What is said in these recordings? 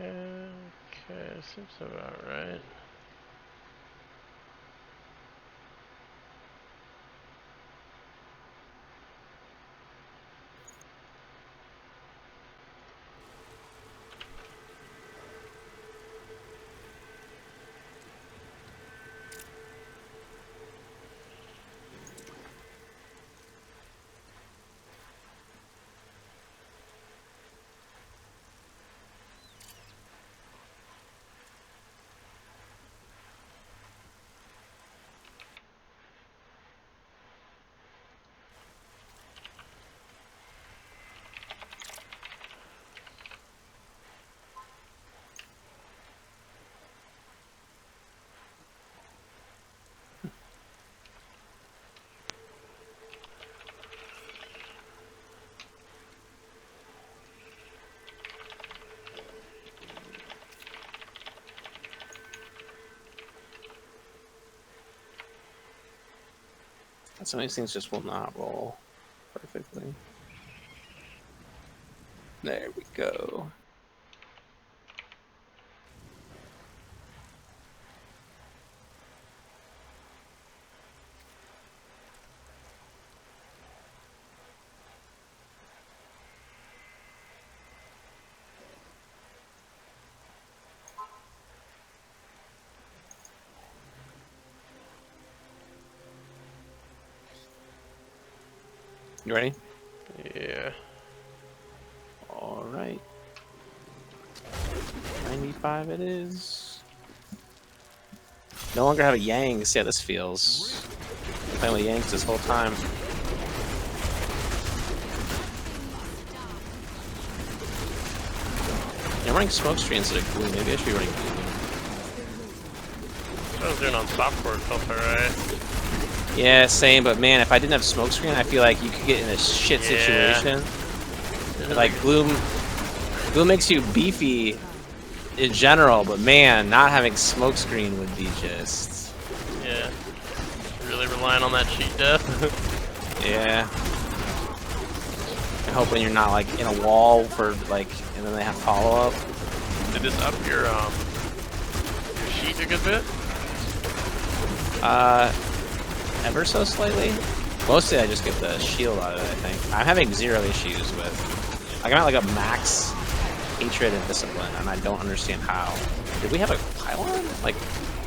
Okay, okay, seems about right. Some of these things just will not roll perfectly. There we go. You ready? Yeah. All right. 95 it is. No longer have a Yang. See how this feels. Been playing with Yanks this whole time. Yeah, I'm running smoke screen instead of glue. Maybe I should be running glue. What I was doing on softcore felt alright. Yeah, same, but man, if I didn't have smoke screen, I feel like you could get in a shit situation. Like, Gloom makes you beefy in general, but man, not having smoke screen would be just... Yeah. Really relying on that cheat death. Yeah. I hope when you're not, like, in a wall for, like, and then they have follow-up. Did this up your sheet a good bit? Ever so slightly. Mostly I just get the shield out of it, I think. I'm having zero issues with... Like, I'm at, like, a max hatred and discipline, and I don't understand how. Did we have a pylon? Like,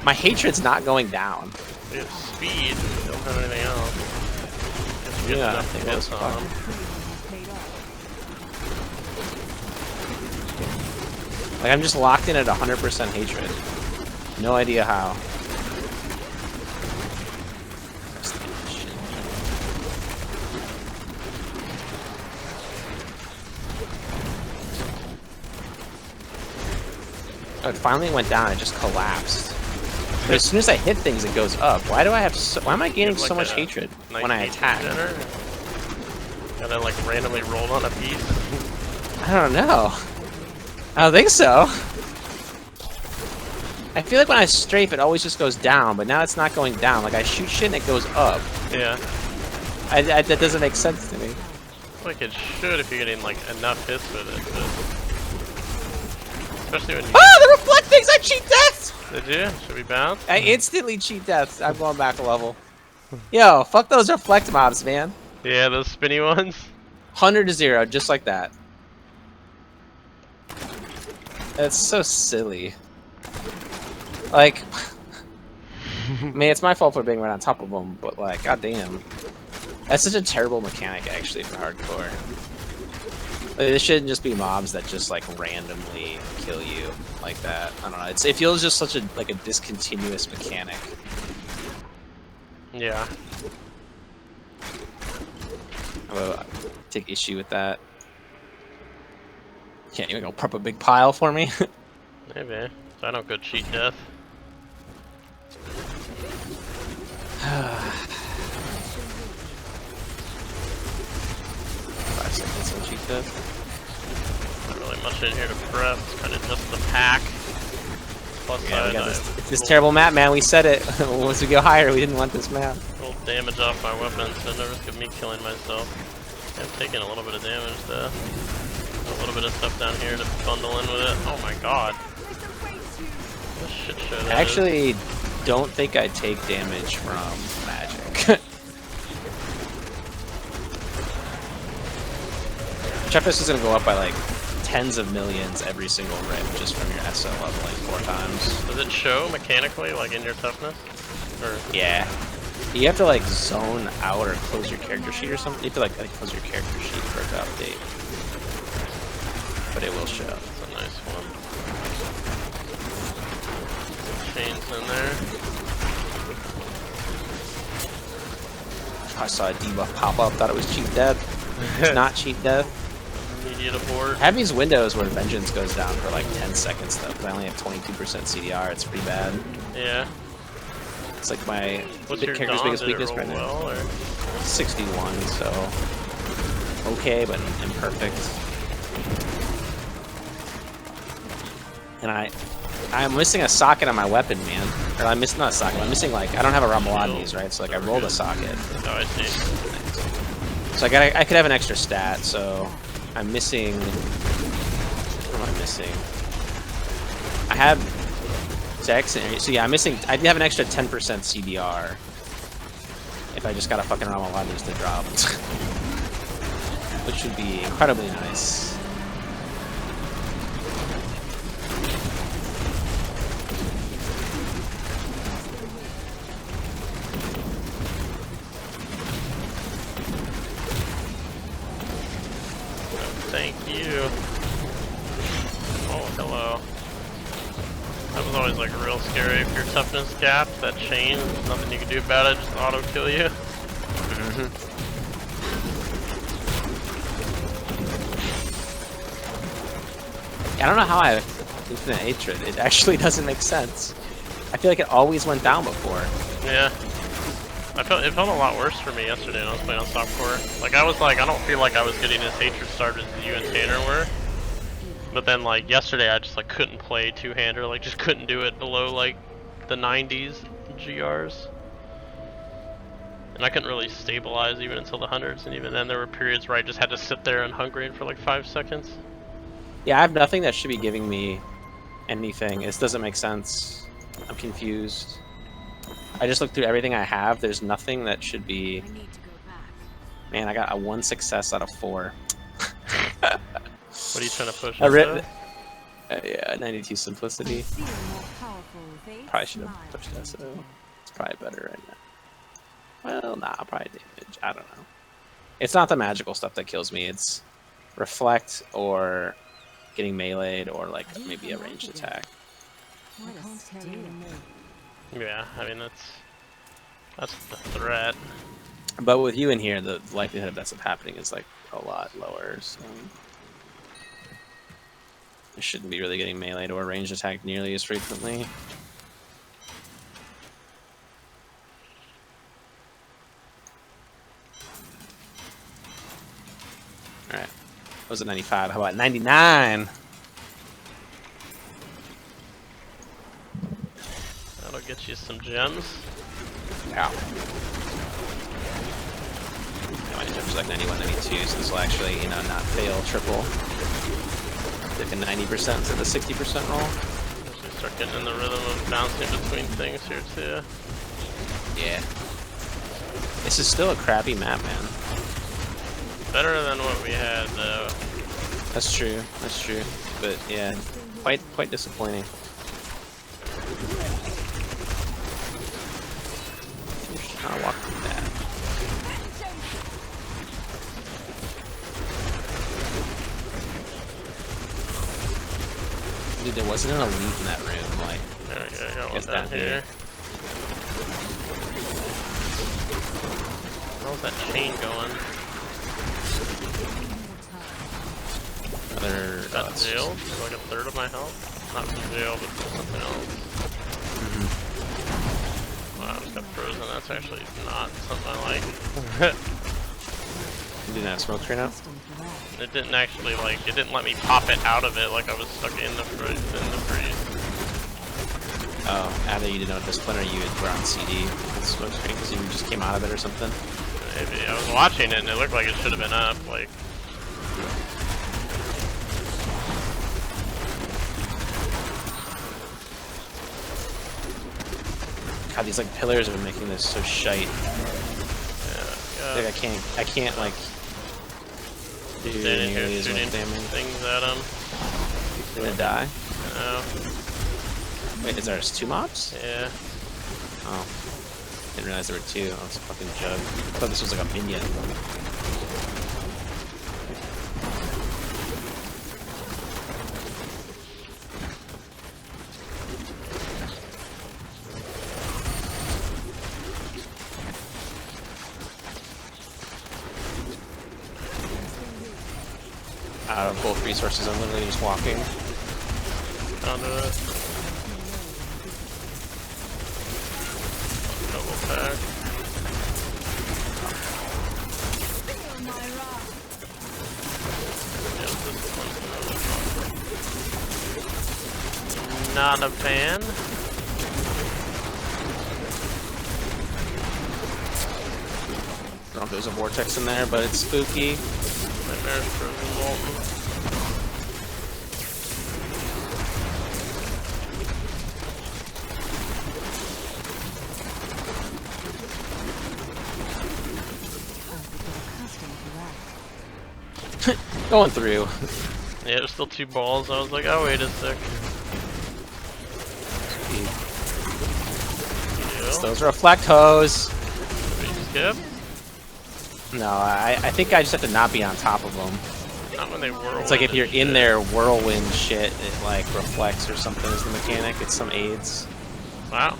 my hatred's not going down. We have speed, we don't have anything else. Yeah, I think that's fine. Like, I'm just locked in at 100% hatred. No idea how. Oh, it finally went down. It just collapsed. But as soon as I hit things, it goes up. Why do I have so... Why am I gaining so much hatred when I attack? And then, like, randomly rolled on a piece? I don't know. I don't think so. I feel like when I strafe, it always just goes down, but now it's not going down. Like, I shoot shit and it goes up. Yeah. That doesn't make sense to me. Like, it should if you're getting, like, enough hits with it, but... Especially when you... Ah, the reflect things! I cheat deaths! Did you? Should we bounce? I instantly cheat deaths. I'm going back a level. Yo, fuck those reflect mobs, man. Yeah, those spinny ones. 100 to 0, just like that. It's so silly. Like, I mean, it's my fault for being right on top of them, but like, goddamn. That's such a terrible mechanic, actually, for hardcore. Like, this shouldn't just be mobs that just, like, randomly kill you like that. I don't know. It feels just such a, like, a discontinuous mechanic. Yeah. I take issue with that. Can't even go prep a big pile for me. Maybe. So I don't go cheat death. 5 seconds on cheat death. Not really much in here to prep. It's kind of just the pack. Plus, Yeah, we got this terrible map, man. We said it. Once we go higher, we didn't want this map. Roll damage off my weapons, so no risk of me killing myself. I'm taking a little bit of damage though. A little bit of stuff down here to bundle in with it. Oh my god. What a shit show that I actually don't think I take damage from magic. Toughness is gonna go up by like tens of millions every single rip just from your SO leveling 4 times. Does it show mechanically, like in your toughness? Or Yeah. You have to like zone out or close your character sheet or something. You have to like close your character sheet for it to update. But it will show. That's a nice one. Chains in there. I saw a debuff pop up, thought it was cheap death. It's not cheap death. Immediate abort. I have these windows where vengeance goes down for like 10 seconds though, because I only have 22% CDR. It's pretty bad. Yeah. It's like my What's your character's Dawn? biggest Did it weakness roll right now. well, or? 61, so okay, but imperfect. And I'm missing a socket on my weapon, man. Or I'm missing not a socket. I'm missing like I don't have a rumble on these, right? So like I rolled a socket. Oh, I see. So I could have an extra stat. So I'm missing. What am I missing? I have Dex. So yeah, I'm missing. I have an extra 10% CDR. If I just got a fucking rumble on these to drop, which would be incredibly nice. Thank you. Oh, hello. That was always like real scary if your toughness gap, that chain, there's nothing you can do about it, just auto kill you. I don't know how I have infinite hatred. It actually doesn't make sense. I feel like it always went down before. Yeah. It felt a lot worse for me yesterday when I was playing on softcore. Like, I was like, I don't feel like I was getting as hatred started as you and Tanner were. But then, like, yesterday I just, like, couldn't play two-hander. Like, just couldn't do it below, like, the 90s GRs. And I couldn't really stabilize even until the 100s. And even then there were periods where I just had to sit there and hungry for, like, 5 seconds. Yeah, I have nothing that should be giving me anything. This doesn't make sense. I'm confused. I just looked through everything I have. There's nothing that should be... Man, I got a 1 success out of 4. What are you trying to push? Yeah, 92 simplicity. Probably should have pushed SO. It's probably better right now. Well, nah, probably damage. I don't know. It's not the magical stuff that kills me. It's reflect or getting meleeed or like maybe a ranged attack. Yeah, I mean that's the threat. But with you in here, the likelihood of that stuff happening is like a lot lower. So I shouldn't be really getting meleeed or ranged attack nearly as frequently. All right, what was it 95? How about 99? That'll get you some gems. Yeah. My gems like 91, 92, so this will actually, you know, not fail triple. Dipping 90% to the 60% roll. Actually start getting in the rhythm of bouncing between things here too. Yeah. This is still a crappy map, man. Better than what we had though. That's true. That's true. But yeah, quite disappointing. I'm just trying to walk through that. Dude, there wasn't an elite in that room. Like, There we go, I got one Guess down down here. here. How's that chain going? another. Got jail? Like a third of my health? Not from jail, but from something else. Wow, I just got frozen. That's actually not something I like. You didn't have smoke screen out? It didn't actually, like, it didn't let me pop it out of it like I was stuck in the freeze. Oh, either you didn't know discipline or you were on CD with smoke screen because you just came out of it or something. Maybe. I was watching it and it looked like it should have been up, like... God, these like pillars are making this so shite. Yeah. Like I can't like do Standing here nearly as shooting much damage. things at him. You're gonna die. Oh. Wait, is there 2 mobs? Yeah. Oh, didn't realize there were 2. Oh, it's a fucking jug. I thought this was like a minion. Out of both resources, I'm literally just walking. Found it. Double pack. Yeah, this one's not a fan. I don't know if there's a vortex in there, but it's spooky. Nightmares for Molten. Going through. Yeah, there's still 2 balls. I was like, oh wait a sec. It's those reflect hose. Did we skip? No, I think I just have to not be on top of them. Not when they whirlwind. It's like if you're and in shit. their whirlwind shit, it like reflects or something is the mechanic. It's some aids. Wow.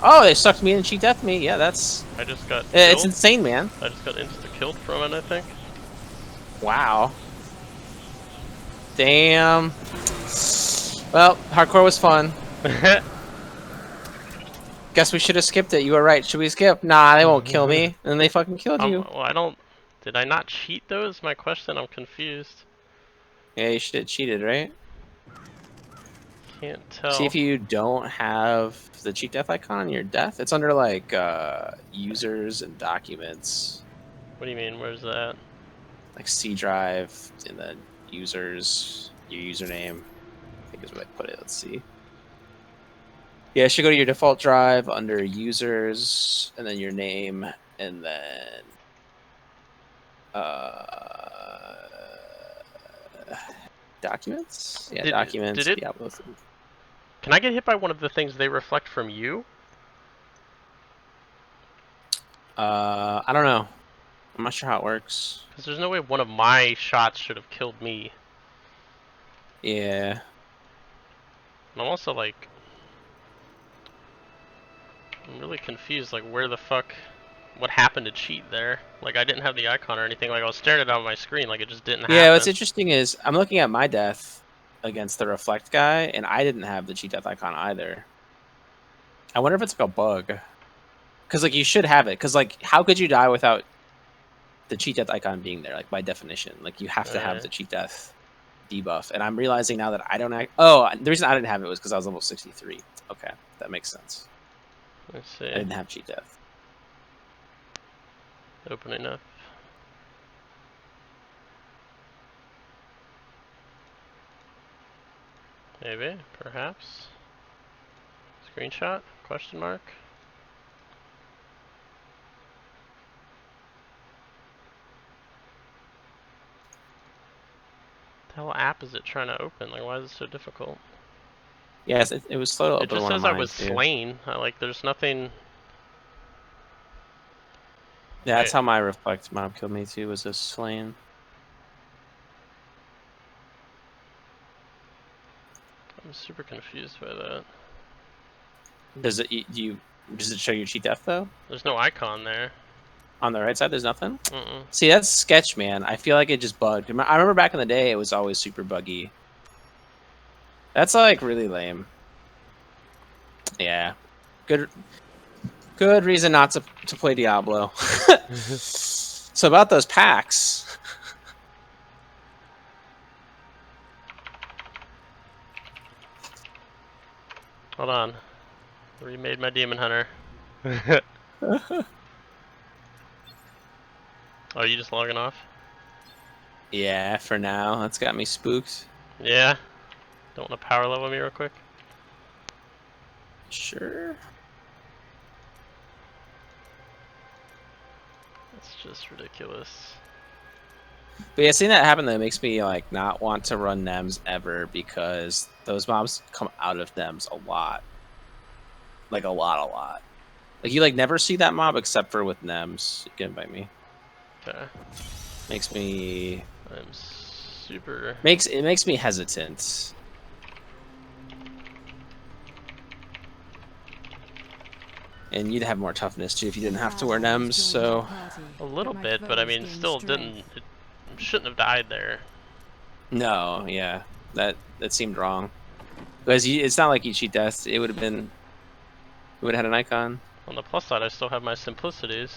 Oh, they sucked me in and cheat death me. Yeah, that's... I just got It's killed. insane, man. I just got insta-killed from it, I think. Wow. Damn. Well, hardcore was fun. Guess we should have skipped it. You were right. Should we skip? Nah, they won't kill me. And then they fucking killed you. Well, I don't... Did I not cheat those? My question, I'm confused. Yeah, you should have cheated, right? Can't tell. See if you don't have the cheat death icon on your death. It's under like users and documents, What do you mean? Where's that? like C drive, and then users, your username. I think is where I put it. Let's see. Yeah, it should go to your default drive under users, and then your name, and then documents. Yeah, documents. Did it? Diablo 3. Can I get hit by one of the things they reflect from you? I don't know. I'm not sure how it works. Because there's no way one of my shots should have killed me. Yeah. And I'm also like... I'm really confused, like where the fuck... What happened to cheat there? Like I didn't have the icon or anything, like I was staring at it on my screen, like it just didn't happen. Yeah, what's interesting is I'm looking at my death against the reflect guy, and I didn't have the cheat death icon either. I wonder if it's like a bug. Because like you should have it, because like how could you die without the cheat death icon being there, like by definition? Like you have to have the cheat death debuff. And I'm realizing now that I don't the reason I didn't have it was because I was level 63. Okay, that makes sense. Let's see. I didn't have cheat death. Opening up. Maybe, perhaps. Screenshot? Question mark? What the hell app is it trying to open? Like, why is it so difficult? Yes, it was slow to open. It just one says of I mine, was too. slain. Like, there's nothing. Yeah, that's how my reflect mob killed me too. Was a slain. I'm super confused by that. Does it does it show your cheat death though? There's no icon there. On the right side, there's nothing. Mm-mm. See, that's sketch, man. I feel like it just bugged. I remember back in the day, it was always super buggy. That's like really lame. Yeah, good reason not to play Diablo. So about those packs. Hold on. Remade my Demon Hunter. Oh, you just logging off? Yeah, for now. That's got me spooked. Yeah. Don't want to power level me real quick? Sure. It's just ridiculous. But yeah, seeing that happen though makes me like not want to run NEMs ever because those mobs come out of NEMs a lot. Like a lot. Like you like never see that mob except for with NEMs. You can invite me. Okay. Makes me I'm super. it makes me hesitant. And you'd have more toughness too if you didn't have to wear NEMs, so A little bit, but I mean, still didn't. It shouldn't have died there. no, yeah. That seemed wrong. Because it's not like you cheat death. It would have been it would have had an icon. On the plus side, I still have my simplicities.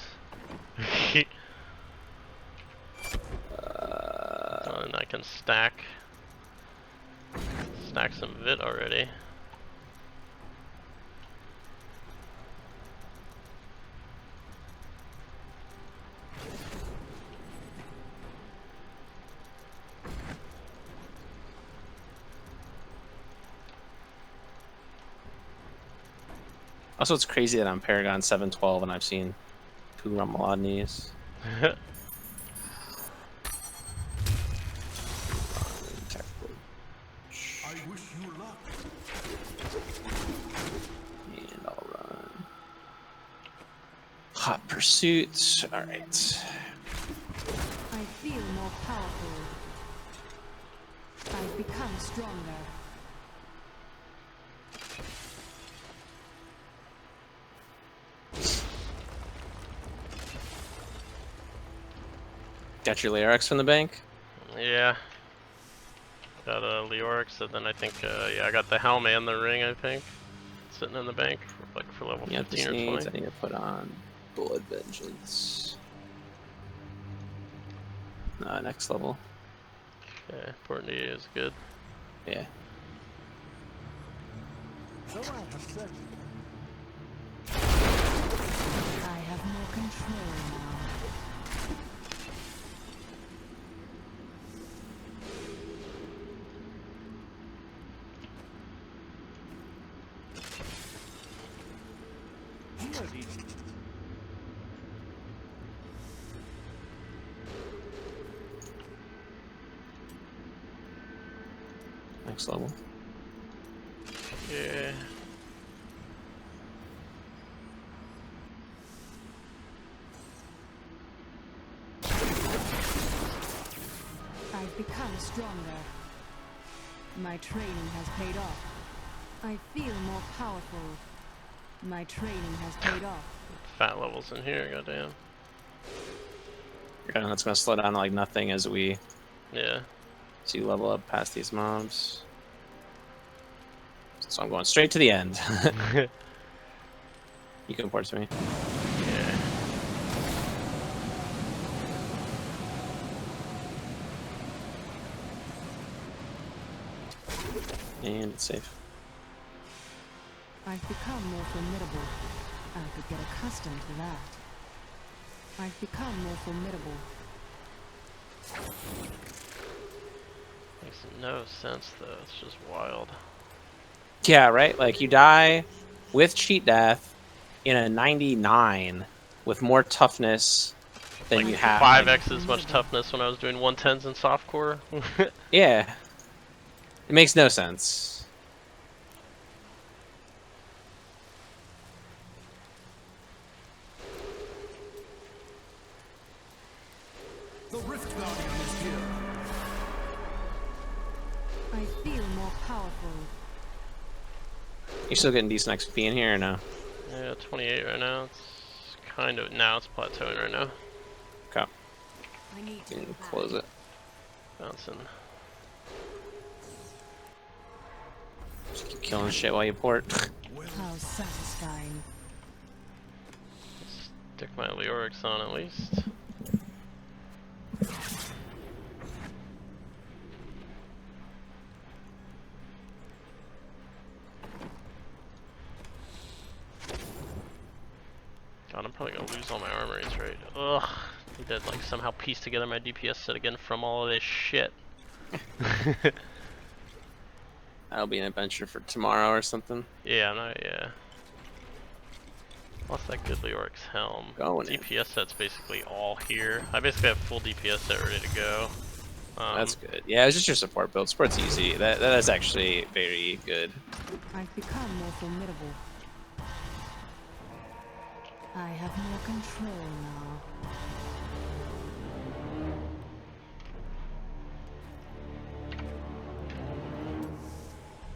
And I can stack some vit already. Also, it's crazy that I'm Paragon 712 and I've seen 2 Ramalodnies. I wish you luck. And I'll run Hot Pursuit. All right. I feel more powerful. I've become stronger. Got your Lyrics from the bank? Yeah. Got Leorix, and then I think, yeah, I got the helmet and the ring, I think, sitting in the bank, for level Yeah, 15 this or 20. needs. I need to put on Blood Vengeance. Next level. Okay, Portney is good. Yeah. So I have said. I have more control now. Ready. Next level. Yeah. I've become stronger. My training has paid off. I feel more powerful. My training has paid off. Fat levels in here, goddamn. And it's gonna slow down to like nothing as we Yeah. see level up past these mobs. So I'm going straight to the end. You can report to me. Yeah. And it's safe. I've become more formidable. I could get accustomed to that. I've become more formidable. Makes no sense though, it's just wild. Yeah, right? Like you die with cheat death in a 99 with more toughness than you have. 5x as much toughness when I was doing 110s in softcore. Yeah. It makes no sense. The Rift Guardian is here. I feel more powerful. You're still getting decent XP in here or no? Yeah, 28 right now. It's kind of, now it's plateauing right now. Okay. I need You can close it. Bouncing. Just keep killing shit while you port. How satisfying. Stick my Leorix on at least. God, I'm probably gonna lose all my armories, right? Ugh. Need to like somehow piece together my DPS set again from all of this shit. That'll be an adventure for tomorrow or something. Yeah, I'm not, yeah. What's that good Leoric's helm? Going in. DPS set's basically all here. I basically have full DPS set ready to go. That's good. Yeah, it's just your support build. Support's easy. That is actually very good. I've become more formidable. I have more control now.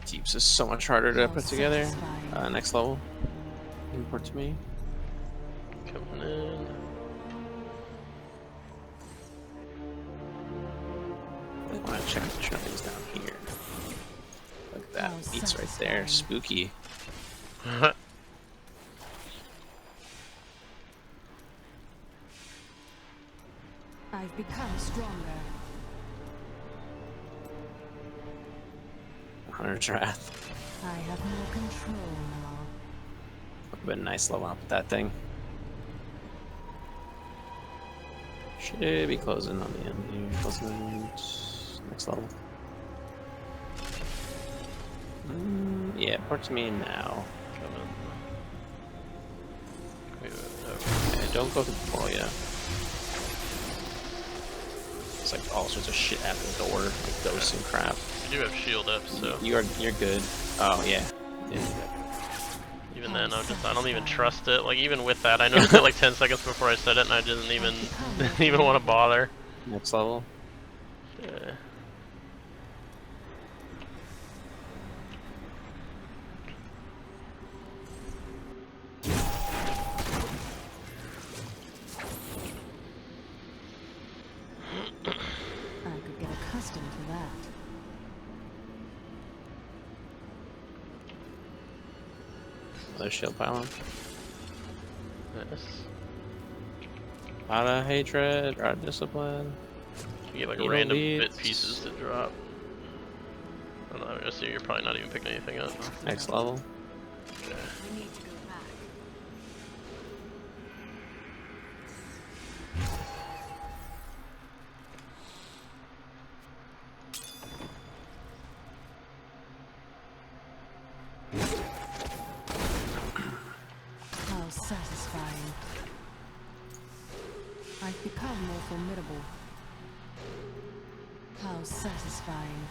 Deeps is so much harder to How put together. satisfying. Next level. Import to me. Coming in. I want to check the trimmings down here. Look at that. How Beats right there. satisfying. Spooky. I've become stronger. Hunter's Wrath. I have more control now. Would have been a nice level up with that thing. Should be closing on the end here. Closing next level. Yeah, port to me now. Coming. Okay, don't go through the wall yet. It's like all sorts of shit at the door, like ghosts and crap. You do have shield up, so You're good. Oh yeah. even then, I don't even trust it. Like even with that, I noticed it like 10 seconds before I said it, and I didn't even want to bother. Next level. Yeah. I could get accustomed to that. Another shield pylon. Nice. Out of hatred, or discipline. You get like Needle random beads. bit pieces to drop. I don't know, I assume you're probably not even picking anything up. Next level. Yeah. We need to go back. How satisfying. I've become more formidable. How satisfying.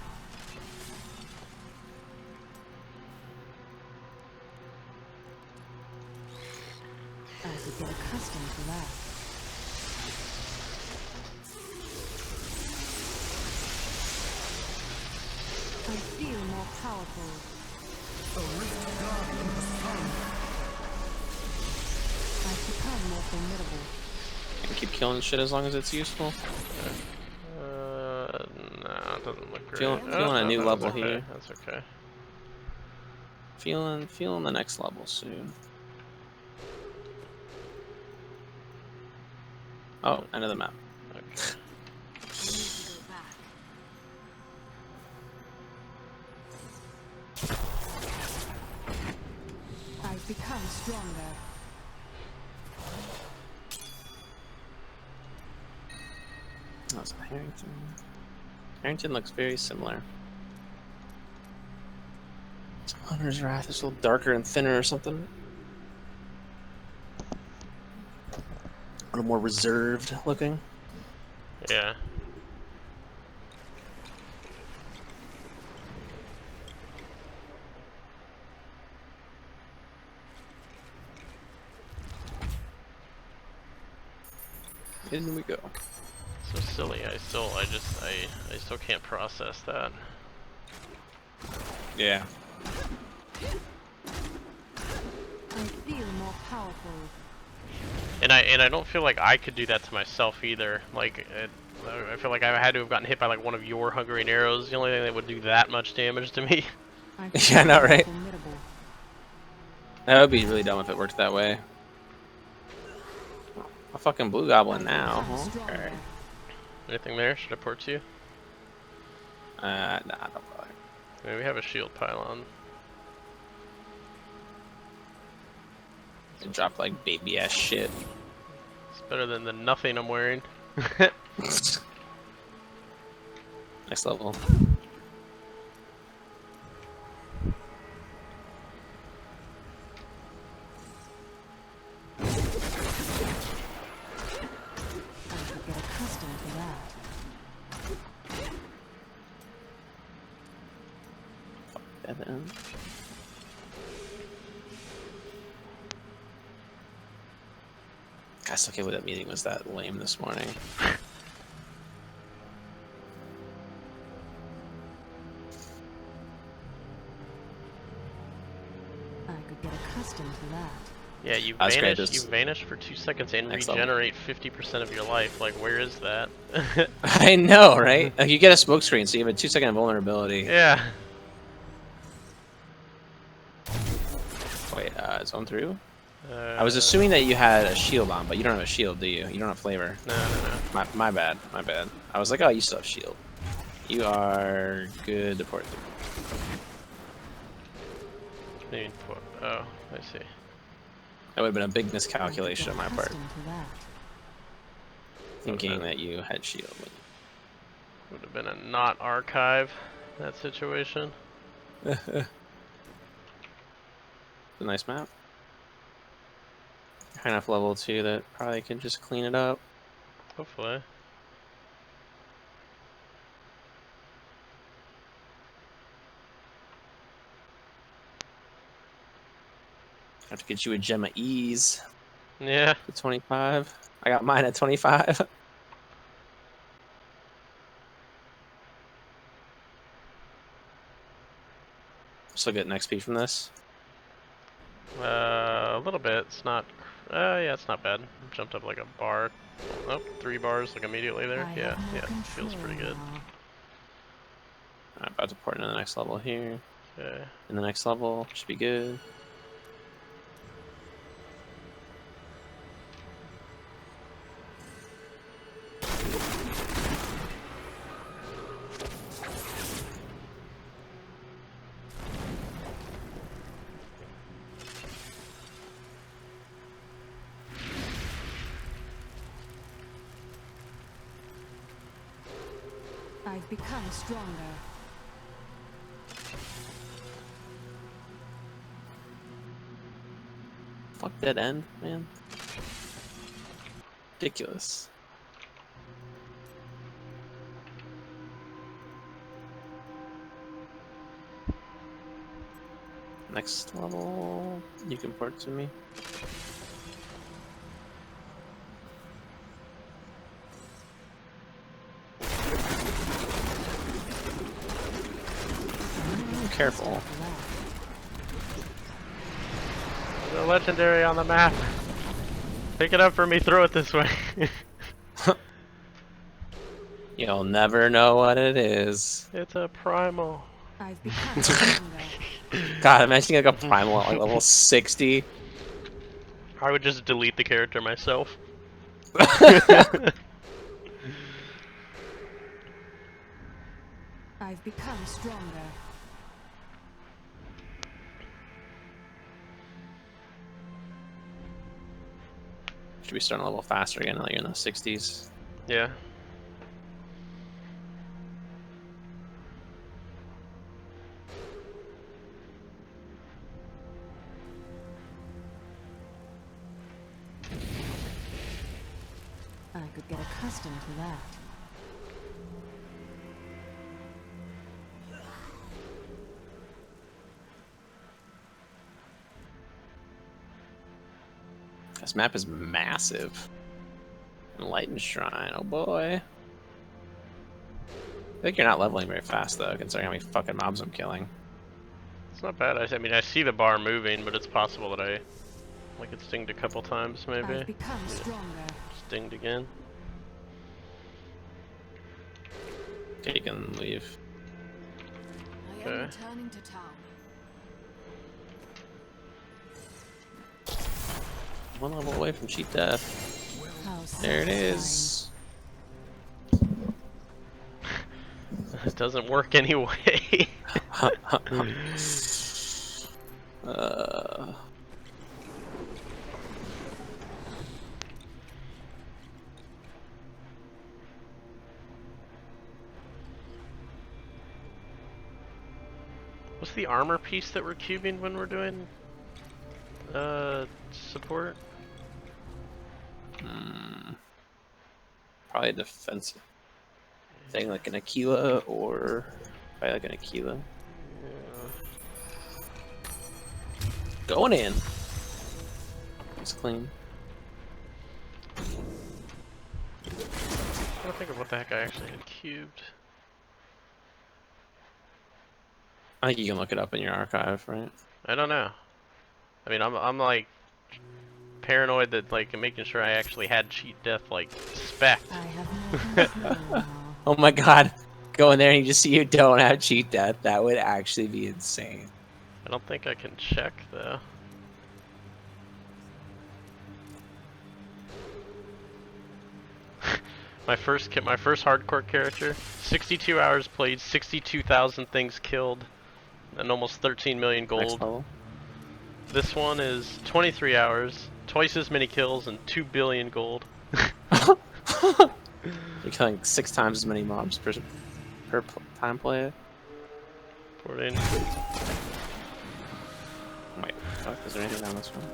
I could get accustomed to that. I feel more powerful. I've become more formidable. And keep killing shit as long as it's useful. Nah, it doesn't look great. Feeling a new that's level okay. here. That's okay. Feeling the next level soon. Oh, end of the map. Okay. I've become stronger. Oh, it's Harrington. Harrington looks very similar. Hunter's Wrath is a little darker and thinner or something. A little more reserved looking. Yeah. In we go. So silly. I still can't process that. Yeah. I feel more powerful. And I don't feel like I could do that to myself either. Like I feel like I had to have gotten hit by like one of your Hungering Arrows. The only thing that would do that much damage to me. I've Yeah, I know, become right? formidable. That would be really dumb if it worked that way. A fucking blue goblin now. Become stronger. Okay. Anything there? Should I port to you? Nah, don't bother. I mean, we have a shield pylon. It dropped like baby ass shit. It's better than the nothing I'm wearing. Next level. Dead end. I still can't believe that meeting was that lame this morning. I could get accustomed to that. Yeah, you I was great, vanish. You just- vanish for 2 seconds and Next level. regenerate 50% of your life. Like, where is that? I know, right? Like you get a smoke screen, so you have a 2-second vulnerability. Yeah. Wait, zone through? Uh, I was assuming that you had a shield on, but you don't have a shield, do you? You don't have flavor. No, no, no. My bad, my bad. I was like, oh, you still have shield. You are good to port through. Oh, I see. That would have been a big miscalculation on I my could part, get accustomed to that. thinking that you had shield. Would have been a not archive, that situation. It's a nice map. High enough level too that probably can just clean it up. Hopefully. Have to get you a gem of ease Yeah. to 25. I got mine at 25. Still getting XP from this. A little bit. It's not. Yeah, it's not bad. Jumped up like a bar. Oh, 3 bars like immediately there. I Yeah, have more yeah. Feels pretty good. control now. I'm about to port into the next level here. Okay. In the next level, should be good. I've become stronger. Fuck dead end, man. Ridiculous. Next level, you can port to me. Careful. The legendary on the map. Pick it up for me. Throw it this way. You'll never know what it is. It's a primal. I've become stronger. God, imagine like a primal at like level 60. I would just delete the character myself. I've become stronger. Should be starting a little faster again, like you're in the 60s. Yeah. I could get accustomed to that. This map is massive. Enlightened Shrine, oh boy. I think you're not leveling very fast though, considering how many fucking mobs I'm killing. It's not bad. I mean, I see the bar moving, but it's possible that I it stinged a couple times, maybe. I've become stronger. Stinged again. Okay, you can leave. I am Okay. returning to town. One level away from cheat death. How There it satisfying. is. It doesn't work anyway. What's the armor piece that we're cubing when we're doing support? Probably a defensive thing like an Aquila or probably like an Aquila. Yeah. Going in. It's clean. I'm trying to think of what the heck I actually had cubed. I think you can look it up in your archive, right? I don't know. I mean, I'm like paranoid that like making sure I actually had cheat death like spec. I have more control now. Oh my god. Go in there and you just see you don't have cheat death. That would actually be insane. I don't think I can check though. my first hardcore character, 62 hours played, 62,000 things killed, and almost 13 million Next gold. level. This one is 23 hours, twice as many kills, and 2 billion gold. You're killing 6 times as many mobs per time play. 14. Wait, fuck, is there anything down this one?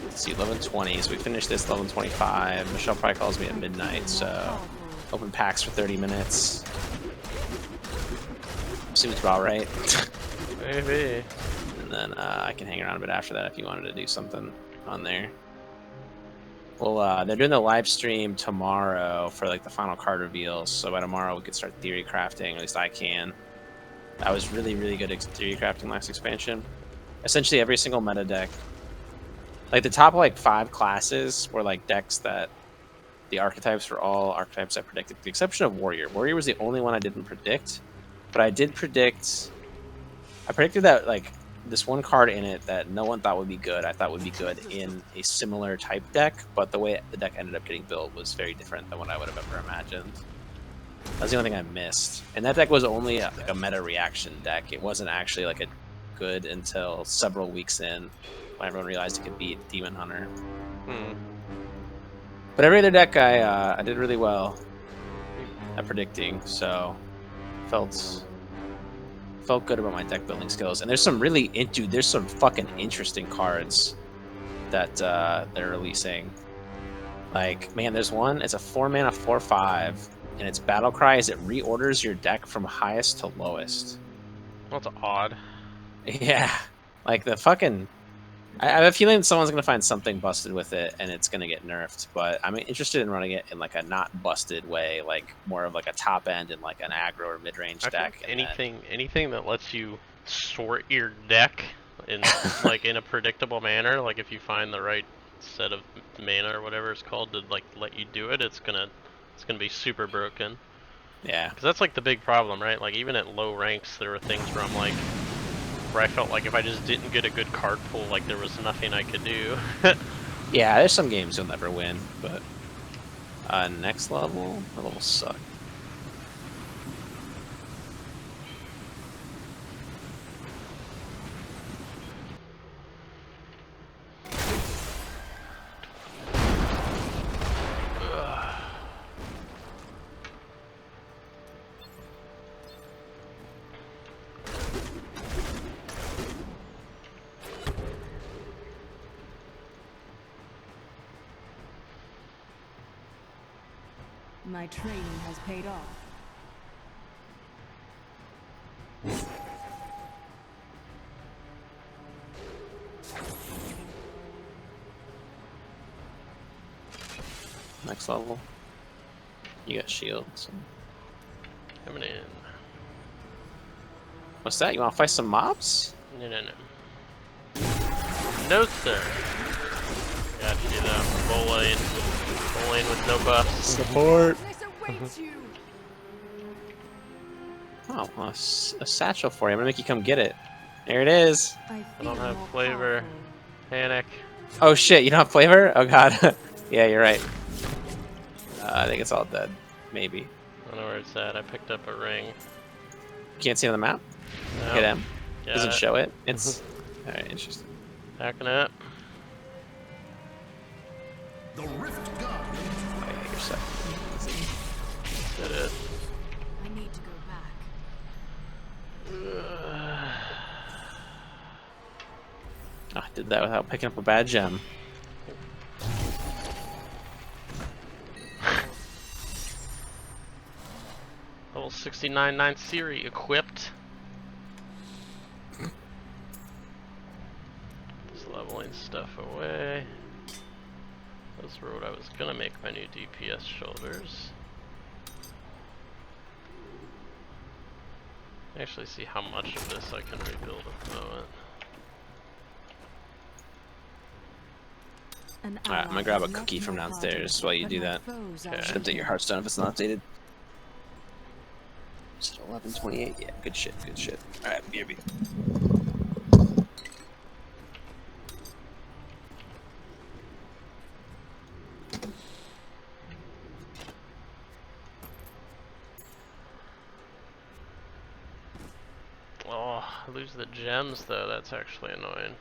Let's see, 11:20, so we finished this 11:25. Michelle probably calls me at midnight, so open packs for 30 minutes. Seems about right. Maybe. And then I can hang around a bit after that if you wanted to do something on there. Well, they're doing the live stream tomorrow for like the final card reveals, so by tomorrow we could start theory crafting, at least I can. I was really, really good at theory crafting last expansion. Essentially every single meta deck, like the top like 5 classes were like decks that the archetypes were all archetypes I predicted, with the exception of Warrior. Warrior was the only one I didn't predict, but I predicted that like this one card in it that no one thought would be good, I thought would be good in a similar type deck, but the way the deck ended up getting built was very different than what I would have ever imagined. That's the only thing I missed. And that deck was only like a meta reaction deck. It wasn't actually like a good until several weeks in when everyone realized it could beat Demon Hunter. But every other deck I did really well at predicting, so felt good about my deck building skills. And there's some there's some fucking interesting cards that they're releasing. Like, man, there's one, it's a 4-mana 4/5, and its battle cry is it reorders your deck from highest to lowest. That's odd. Yeah. Like the fucking I have a feeling someone's gonna find something busted with it and it's gonna get nerfed, but I'm interested in running it in like a not busted way, like more of like a top end and like an aggro or mid range deck. Anything that lets you sort your deck in like in a predictable manner, like if you find the right set of mana or whatever it's called to like let you do it, it's gonna be super broken. Yeah. Because that's like the big problem, right? Like even at low ranks, there were things where I felt like if I just didn't get a good card pool, like there was nothing I could do. Yeah, there's some games you'll never win, but next level, that will suck. My training has paid off. Next level. You got shields. Coming in. What's that? You want to fight some mobs? No. No, sir. Got you though. Bowl lane with no buffs. Support. This awaits you. Oh, well, a satchel for you. I'm gonna make you come get it. There it is. I don't have flavor. Panic. Oh shit, you don't have flavor? Oh god. Yeah, you're right. I think it's all dead. Maybe. I don't know where it's at. I picked up a ring. You can't see it on the map? No. Hit M. Got Doesn't it. show it. It's alright, interesting. Backing up. The Rift God. Okay, you're set. Did it. I need to go back. Oh, I did that without picking up a bad gem. Level 69 9th Siri equipped. Just leveling stuff away. Those were what I was gonna make my new DPS shoulders. Actually see how much of this I can rebuild at the moment. Alright, I'm gonna grab a cookie from downstairs while you do that. Okay. Should update your Hearthstone if it's not updated. Is it 11:28? Yeah, good shit, good shit. Alright, BRB. Oh, I lose the gems though, that's actually annoying.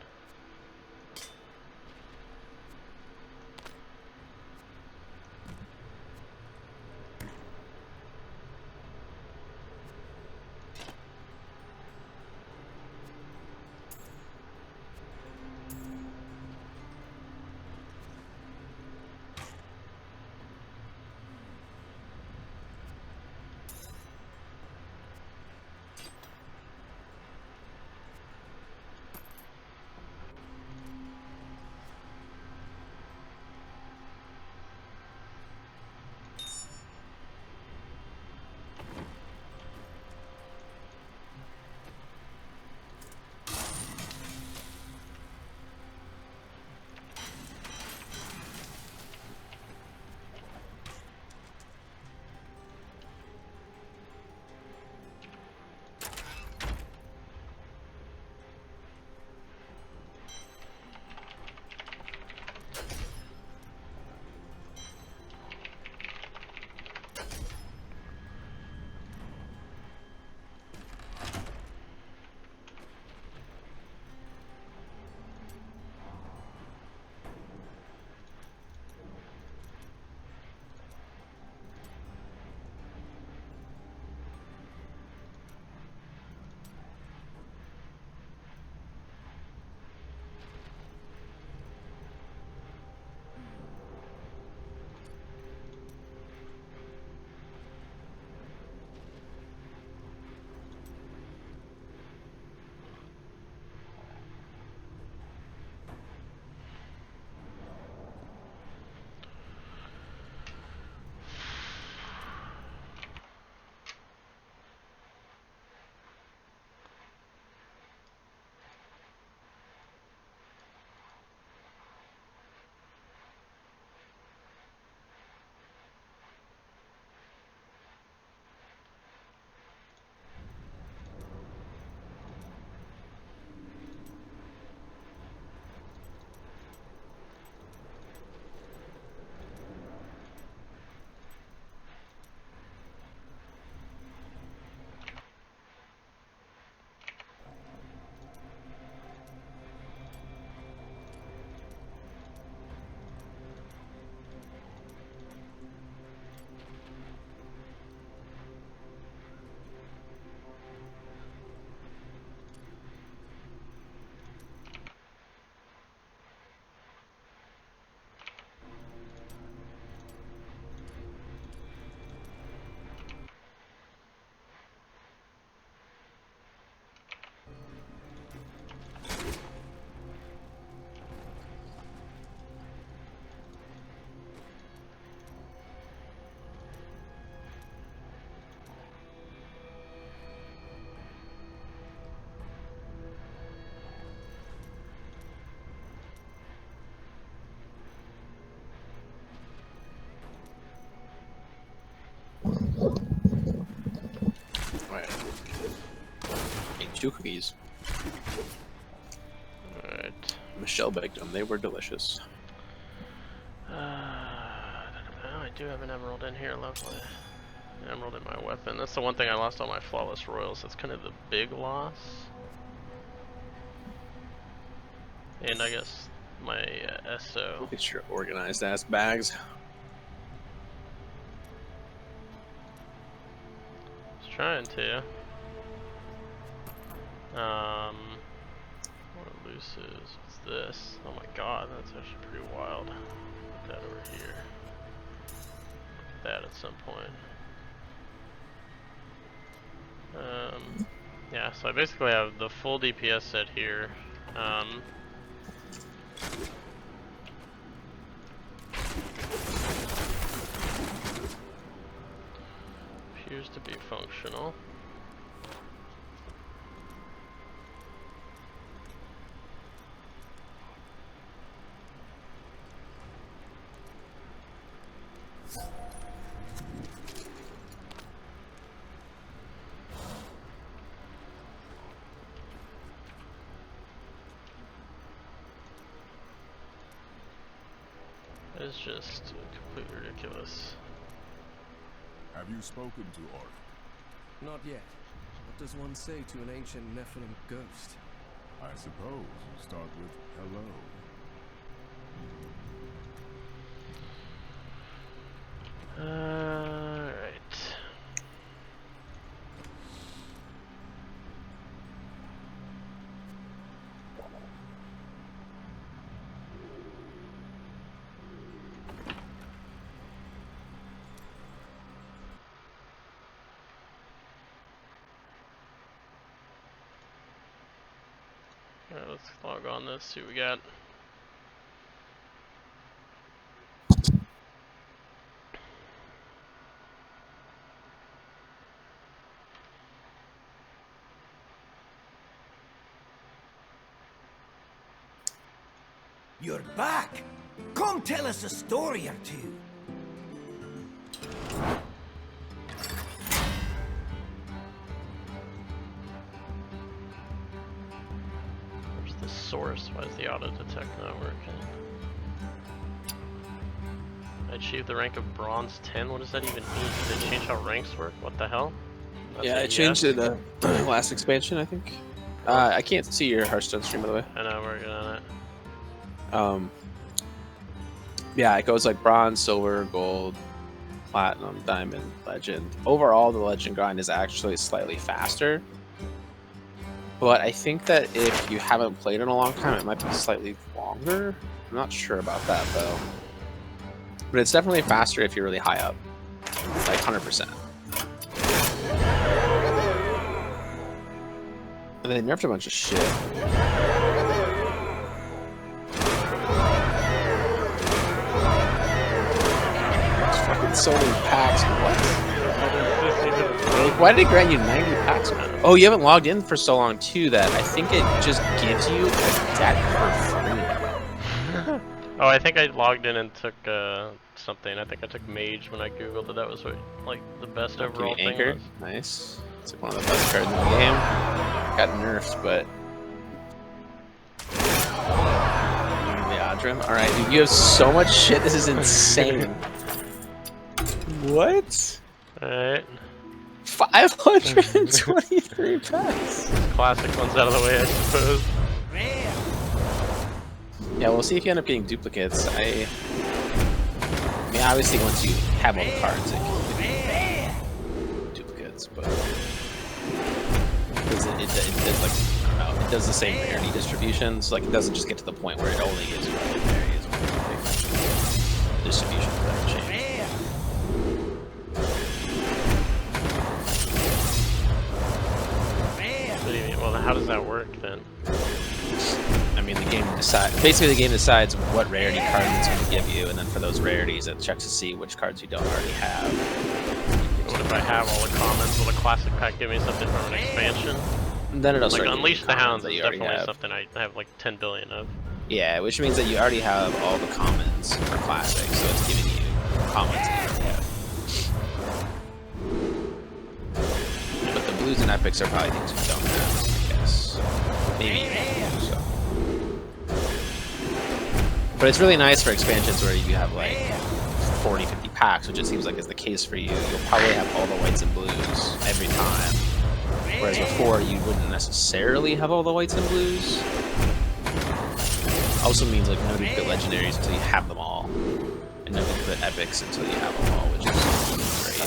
Alright. Ate 2 cookies. Alright. Michelle baked them. They were delicious. I do have an emerald in here, lovely. An emerald in my weapon. That's the one thing I lost all my flawless royals. That's kind of the big loss. And I guess my SO. Look at your organized ass bags. Just trying to. What loose is? What's this? Oh my god, that's actually pretty wild. Put that over here. Look at that at some point. Yeah, so I basically have the full DPS set here. Appears to be functional. It's just completely ridiculous. Have you spoken to Art? Not yet. What does one say to an ancient Nephilim ghost? I suppose you start with hello. Alright. Alright, let's log on this, see what we got. You're back! Come tell us a story or two. Where's the source? Why is the auto detect not working? I achieved the rank of bronze 10. What does that even mean? Did they change how ranks work? What the hell? That's Yeah, a I changed yes. it last expansion, I think. I can't see your Hearthstone stream, by the way. I know, I'm working on it. Yeah, it goes like bronze, silver, gold, platinum, diamond, legend. Overall, the legend grind is actually slightly faster. But I think that if you haven't played in a long time, it might be slightly longer. I'm not sure about that, though. But it's definitely faster if you're really high up. Like 100%. And they nerfed a bunch of shit. It's fucking so many packs. Like, why did it grant you 90 packs? Oh, you haven't logged in for so long, too, that I think it just gives you a deck for free. Oh, I think I logged in and took something. I think I took Mage when I googled it. That was what, like, the best overall thing Anchor. was. Nice. It's like one of the best cards in the game. Got nerfed, but Leodrim. All right, dude, you have so much shit. This is insane. What? Alright. 523 packs. Classic ones out of the way, I suppose. Yeah, we'll see if you end up getting duplicates. I mean, obviously, once you have all the cards, it can be duplicates, but it does, like, I don't know, it does the same rarity distributions. Like, it doesn't just get to the point where it only gives you legendaries. The distribution doesn't change. What do you mean? Well, how does that work then? I mean, the game basically the game decides what rarity card it's going to give you, and then for those rarities, it checks to see which cards you don't already have. What if I have all the commons? Will the classic pack give me something from an expansion? And then it'll Like start Unleash the Hounds that is you already definitely have. something I have like 10 billion of. Yeah, which means that you already have all the commons for classic, so it's giving you commons that you already have. But the blues and epics are probably things you don't have, I guess. Maybe you do, so. But it's really nice for expansions where you have like 40, 50 packs, which it seems like is the case for you. You'll probably have all the whites and blues every time. Whereas before, you wouldn't necessarily have all the whites and blues. Also means like no duplicate legendaries until you have them all. And no duplicate epics until you have them all, which is great.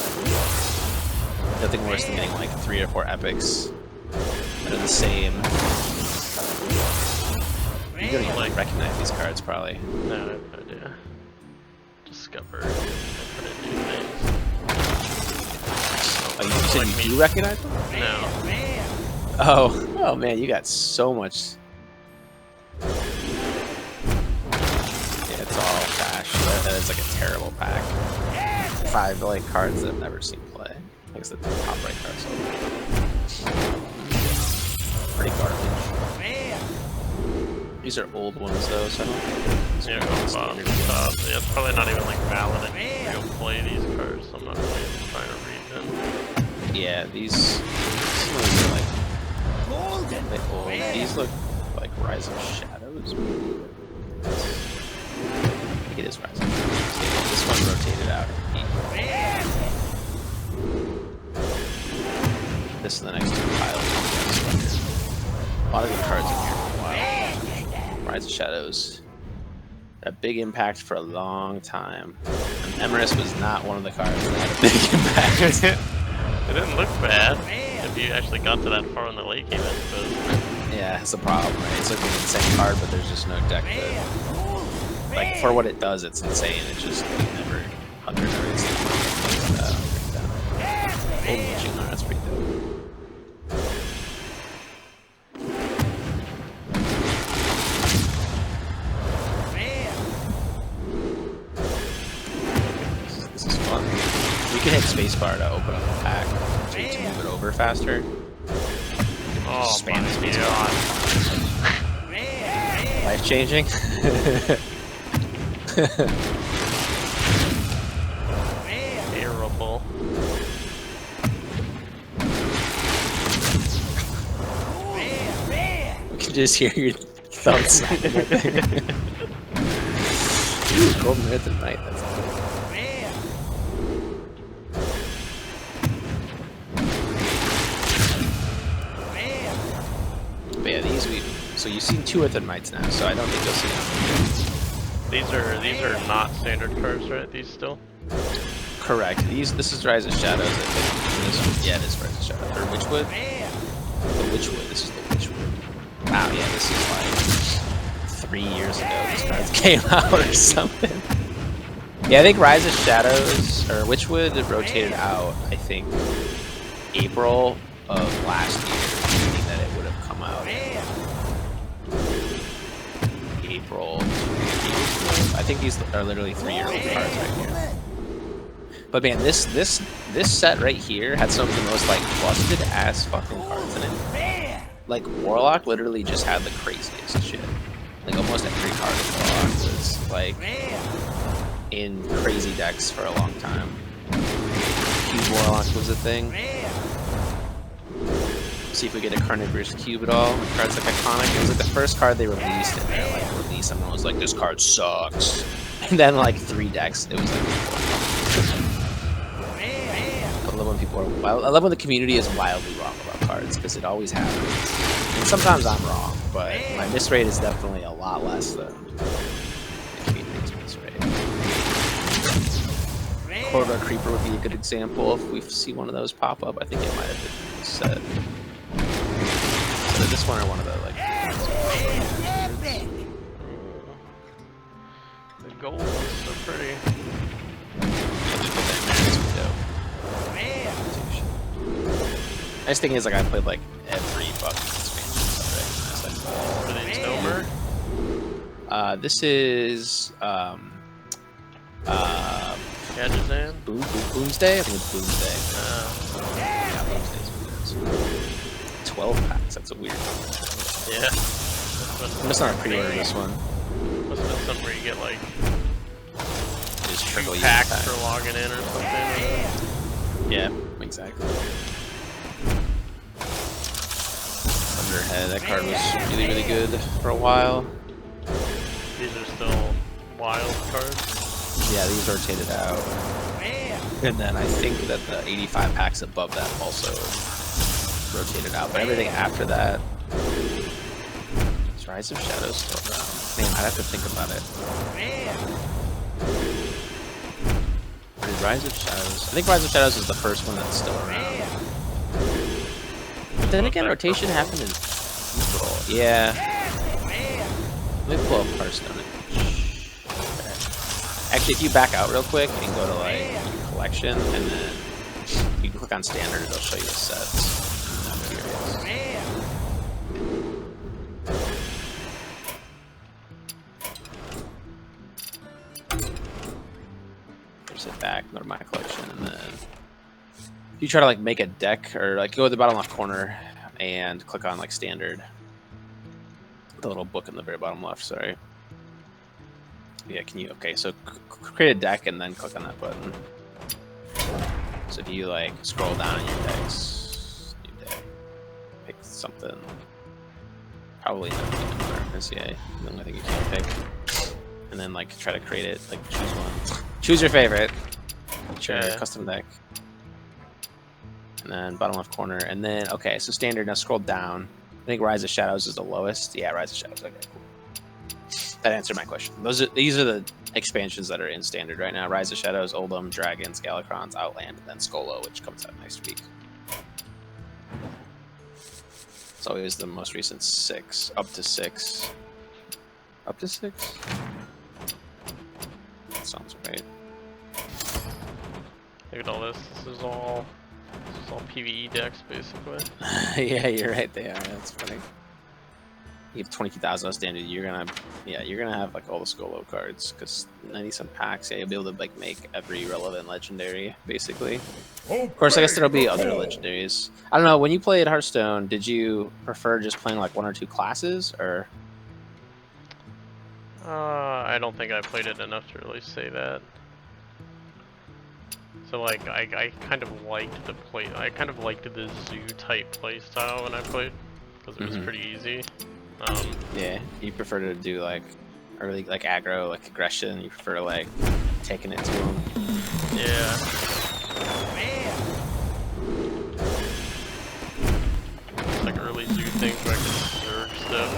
Nothing worse than getting like 3 or 4 epics that are the same. You don't even like recognize these cards, probably. No, I have no idea. Discover. I put in new things. Oh, you said Like you me. do recognize them? No. Oh man, you got so much. Yeah, it's all trash. That is like a terrible pack. 5 like cards that I've never seen play. I guess the top right cards. Pretty garbage. These are old ones though, so I don't think Yeah, go bottom to top. Yeah, it's probably not even like valid if you go play these cards. So I'm not really trying to read them. yeah, these ones are like a bit old. These look like Rise of Shadows. I think it is Rise of Shadows. Yeah, this one rotated out. This is the next two piles. A lot of good cards in here for a while. Rise of Shadows. A big impact for a long time. And Emerus was not one of the cards that had a big impact. It didn't look bad if you actually got to that far in the late game, I suppose. Yeah, that's the problem, right? It's like an insane card, but there's just no deck that... Like, for what it does, it's insane. It's just never underrates Old Witching Heart, that's pretty dope. This is fun. You can hit spacebar to open up a pack to move it over faster. Oh Spam my spacebar. Life changing. Terrible. You can just hear your thumb smacking that thing. Ooh, Golden Earth and Night. That's cool. But yeah, these so you've seen 2 Earth and Mites now, so I don't think you'll see them. These are not standard cards, right? These still? Correct. This is Rise of Shadows, I think. Yeah, it is Rise of Shadows. Or Witchwood? The Witchwood. This is the Witchwood. Wow, yeah, this is like 3 years ago these cards came out or something. Yeah, I think Rise of Shadows, or Witchwood rotated out, I think, April of last year, meaning that it would have come out in April 2 years ago. I think these are literally 3-year-old cards right here. But man, this set right here had some of the most like busted ass fucking cards in it. Like Warlock literally just had the craziest shit. Like almost every card in Warlock was like in crazy decks for a long time. Cube Warlock was a thing. See if we get a Carnivorous Cube at all. The card's like iconic. It was like the first card they released in their like release. Everyone was like, "This card sucks," and then like 3 decks, it was like. I love when people are. I love when the community is wildly wrong about cards because it always happens. And sometimes I'm wrong, but my miss rate is definitely a lot less than the community's miss rate. Corridor Creeper would be a good example if we see one of those pop up. I think it might have been set. So this one or one of the like. The gold is so pretty. Nice thing is, like, I played like every fucking expansion already. For the Tomer? This is Gadgetzan? Boomsday. I think it's Boomsday. Yeah, Boomsday's what it is. 12 packs. That's a weird one. Yeah. I'm just not pre-order this one. Must have been something where you get like Just 2 trickle packs pack. for logging in or something. Yeah, exactly. Thunderhead. That card was really, really good for a while. These are still wild cards. Yeah, these rotated out. And then I think that the 85 packs above that also rotated out. But everything after that... Is Rise of Shadows still around? Man, I'd have to think about it. Or did Rise of Shadows... I think Rise of Shadows is the first one that's still around. But then again, rotation happened in April. Yeah. Let me pull up Hearthstone. Actually, if you back out real quick and go to like collection, and then you can click on standard, it'll show you the sets. I'm curious. Sit back, go to my collection, and then you try to like make a deck or like go to the bottom left corner and click on like standard. The little book in the very bottom left. Sorry. Yeah, can you? Okay, so create a deck and then click on that button. So if you like scroll down in your decks, new deck, pick something. Probably not RCA. The only thing you can't pick. And then like try to create it, like choose one. Choose your favorite. Sure, custom deck. And then bottom left corner. And then okay, so standard, now scroll down. I think Rise of Shadows is the lowest. Yeah, Rise of Shadows, okay, cool. That answered my question. These are the expansions that are in standard right now. Rise of Shadows, Oldham, Dragons, Galacrons, Outland, and then Skolo, which comes out next week. It's always the most recent 6, up to 6. Up to 6? That sounds right. Look at all this. This is all PvE decks, basically. Yeah, you're right there. That's funny. You have 22,000 outstanding. You're gonna have like all the Skolo cards because 90-some packs. Yeah, you'll be able to like make every relevant legendary, basically. Of course, I guess there'll be other legendaries. I don't know. When you played Hearthstone, did you prefer just playing like 1 or 2 classes, or? I don't think I played it enough to really say that. So like, I kind of liked the zoo type playstyle when I played because it was pretty easy. Yeah, you prefer to do like early like aggro, like aggression. You prefer to like taking it to them. Yeah. It's like early zoo things where I can surge stuff.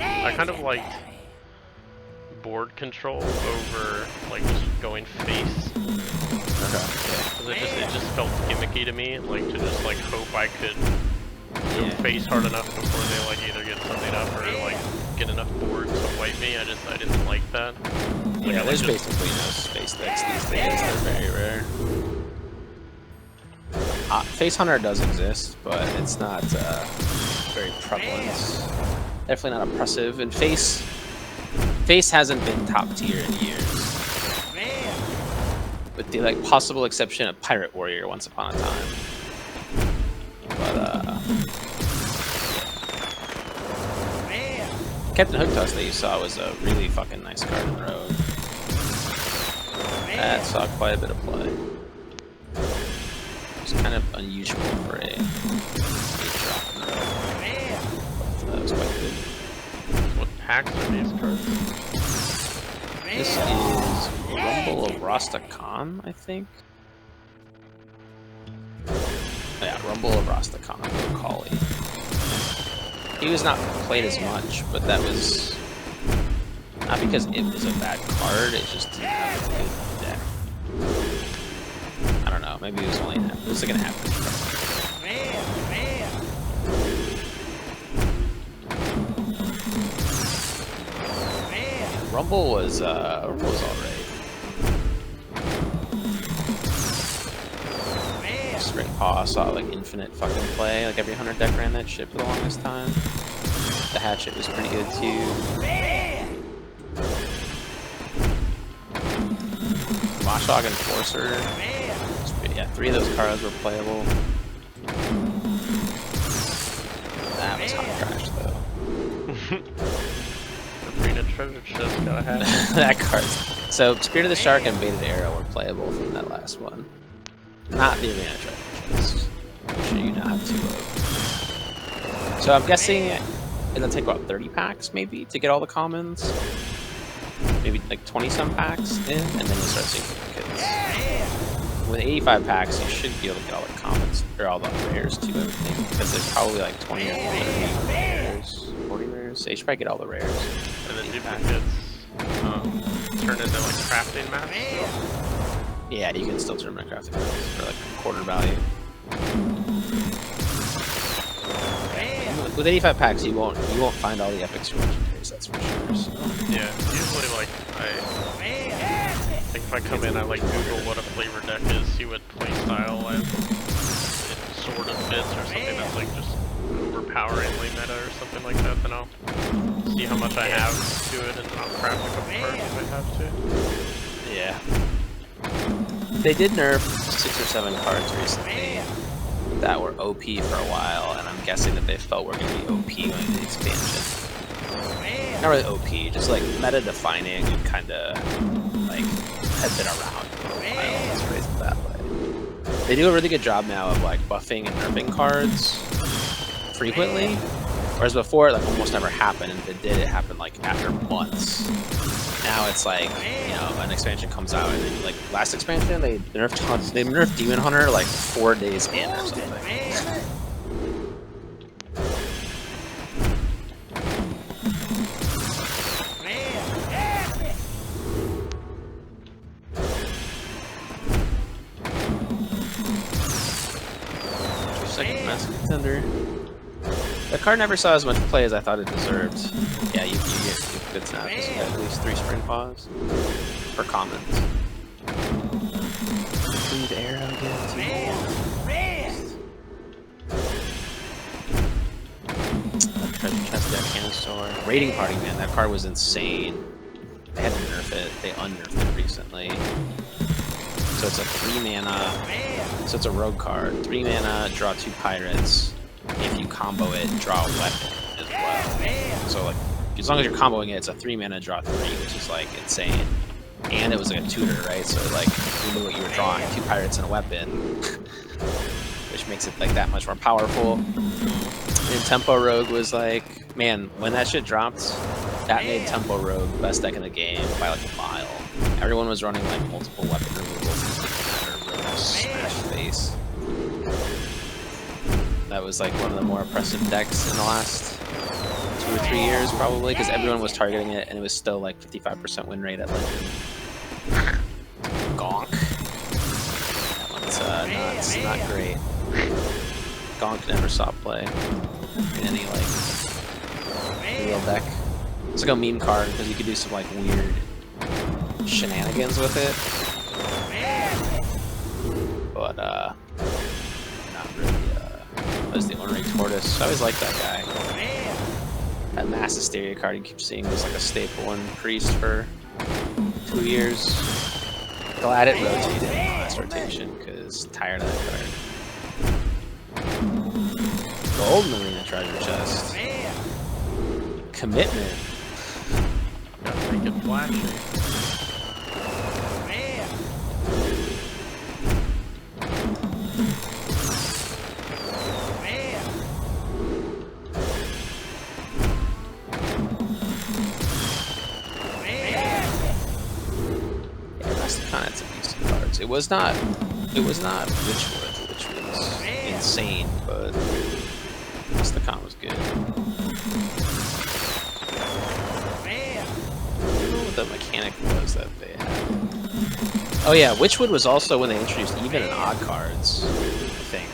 I kind of liked board control over like just going face. Okay. Because it just felt gimmicky to me, like to just like hope I could go face hard enough before they like either get something up or like get enough boards to wipe me. I didn't like that. Like, Yeah, there's basically no space decks these days. They're very rare. Face Hunter does exist, but it's not very prevalent. Definitely not oppressive. And Face hasn't been top tier in years. With the like possible exception of Pirate Warrior once upon a time. But Captain Hooktoss that you saw was a really fucking nice card in Rogue. That saw quite a bit of play. It's kind of unusual for a drop in Rogue. But that was quite good. What packs are these cards? This is Rumble of Rastakhan, I think. Yeah, Rumble of Rastakhan, Kali. He was not played as much, but that was not because it was a bad card, it just didn't have a good deck. I don't know, maybe it was only it was like an average card. Rumble was alright. Straight paw saw like infinite fucking play. Like every 100 deck ran that shit for the longest time. The hatchet was pretty good too. Mashog Enforcer. Yeah, 3 of those cards were playable. That was hot trash though. Arena Treasure Chest, go ahead. That card. So Spirit of the Shark and Baited Arrow were playable from that last one. Not the Arena Treasure Chest, which you now have 2 of. So I'm guessing it'll take about 30 packs maybe to get all the commons. Maybe like 20-some packs in, and then you'll start seeing duplicates. With 85 packs, you should be able to get all the commons, or all the rares too, I would think, because there's probably like 20 or 30 rares, 40 rares, so you should probably get all the rares. And then duplicates turn into like crafting maps. Yeah, you can still turn them into crafting maps for like quarter value. with 85 packs, you won't find all the epics or legendaries. That's for sure. So. Yeah, usually like I think if I come in, I like Google what a flavor deck is, see what playstyle it sort of fits, or something that's like just overpoweringly meta or something like that. Then I'll see how much I have to it, and I'll craft a couple cards if I have to. Yeah. They did nerf 6 or 7 cards recently that were OP for a while, and I'm guessing that they felt were going to be OP when the expansion. Not really OP, just like meta defining and kind of like had been around for a while. Let's phrase it that way. They do a really good job now of like buffing and nerfing cards frequently, whereas before it like almost never happened, and if it did, it happened like after months. Now it's like, you know, an expansion comes out, and then, like last expansion they nerfed Demon Hunter like 4 days in or something. Second Master Contender. The card never saw as much play as I thought it deserved. Yeah, you get good snaps. You get at least 3 spring paws per comment. Please arrow again. Treasure chest deck cannon store. Raiding Party, man, that card was insane. They had to nerf it. They unnerfed it recently. So it's a 3 mana. So it's a rogue card. 3 mana, draw 2 pirates. If you combo it, draw a weapon as well. So like, as long as you're comboing it, it's a 3 mana, draw 3, which is like insane. And it was like a tutor, right? So like, you knew what you were drawing: 2 pirates and a weapon, which makes it like that much more powerful. And Tempo Rogue was like, man, when that shit dropped, that made Tempo Rogue the best deck in the game by like a mile. Everyone was running like multiple weapon removals. It didn't matter. Rogue smash face. That was like one of the more oppressive decks in the last 2 or 3 years, probably, because everyone was targeting it, and it was still like 55% win rate at Legend. Gonk. That one's not great. Gonk never saw play in any like real deck. It's like a meme card because you could do some like weird shenanigans with it, but not really. Was the Ornery Tortoise. I always liked that guy. That Mass Hysteria card you keep seeing was like a staple in Priest for 2 years. Glad it rotated in the last rotation, because tired of that card. Gold Marina treasure chest. Commitment. Gotta make it flashy. It was not Witchwood, which was insane, but Rusticon was good. I don't know what the mechanic was that they had. Oh yeah, Witchwood was also when they introduced even and odd cards, I think.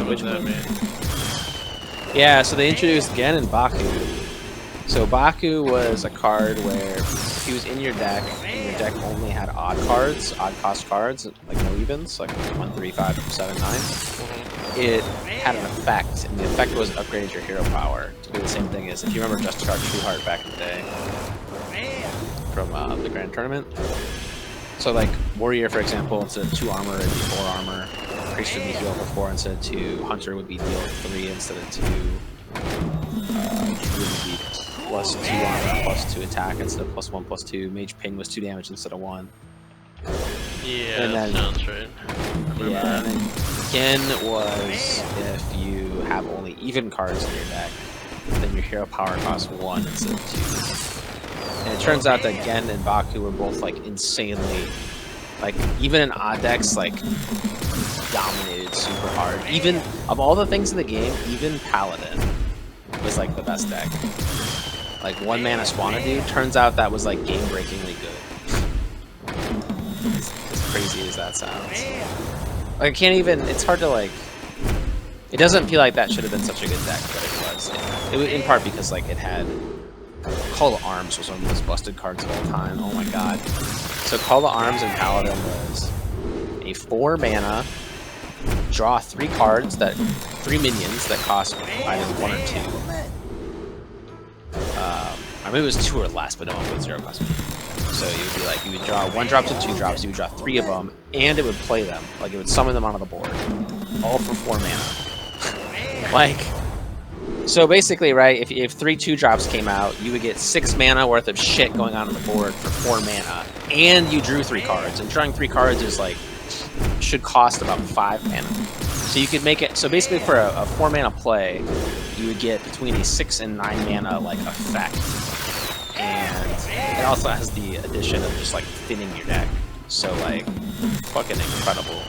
What does that mean? Yeah, so they introduced Gen and Baku. So Baku was a card where if he was in your deck, and your deck only had odd cards, odd cost cards, like no evens, like 1, 3, 5, 7, 9, it had an effect, and the effect was it upgraded your hero power to do the same thing as, if you remember Justicar Trueheart back in the day from the Grand Tournament. So like Warrior, for example, instead of 2 armor, it'd be 4 armor. Priest would be heal for 4 instead of 2. Hunter would be deal 3 instead of 2. Druid would be +2 armor, +2 attack instead of +1/+2. Mage Ping was 2 damage instead of 1. Yeah, and then, that sounds right. Yeah, and then Gen was if you have only even cards in your deck, then your hero power costs 1 instead of 2. And it turns out that Gen and Baku were both like insanely, like even in odd decks, like dominated super hard. Even of all the things in the game, even Paladin was like the best deck. Like 1 mana Swanadu, turns out that was like game-breakingly good. As crazy as that sounds. Like I can't even, it's hard to like It doesn't feel like that should have been such a good deck, but it was. It was in part because like it had Call to Arms was one of the most busted cards of all time. Oh my god! So Call to Arms and Paladin was a 4 mana, draw 3 cards that 3 minions that cost either 1 or 2. I mean it was 2 or less, but no one put 0 cost. So you would be like you would draw 1 drops and 2 drops. You would draw 3 of them, and it would play them. Like it would summon them onto the board, all for 4 mana. Like. So basically, right, if 3 2-drops came out, you would get 6 mana worth of shit going on the board for 4 mana, and you drew 3 cards. And drawing 3 cards is like should cost about 5 mana. So you could make it. So basically, for a 4 mana play, you would get between a 6 and 9 mana like effect, and it also has the addition of just like thinning your deck. So like, fucking incredible.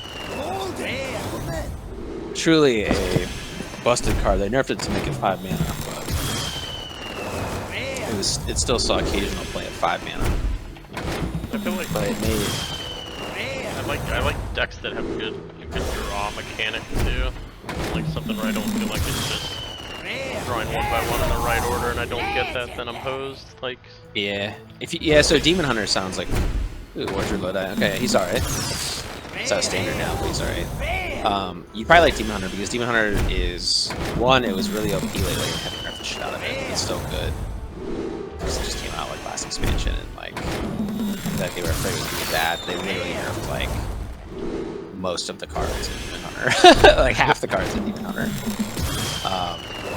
Truly a busted card. They nerfed it to make it 5 mana, but it still saw occasional play at 5 mana. I feel like But it made I like decks that have a good draw mechanic too. Like something where I don't feel like it's just drawing one by one in the right order, and I don't get that, then I'm hosed. Like so Demon Hunter sounds like where's your low die? Okay, he's alright. It's not standard now, but he's alright. You probably like Demon Hunter because Demon Hunter is one. It was really OP lately and haven't nerfed the shit out of it. It's still good because it just came out like last expansion and like that they were afraid it would be bad. They literally nerfed like most of the cards in Demon Hunter, like half the cards in Demon Hunter.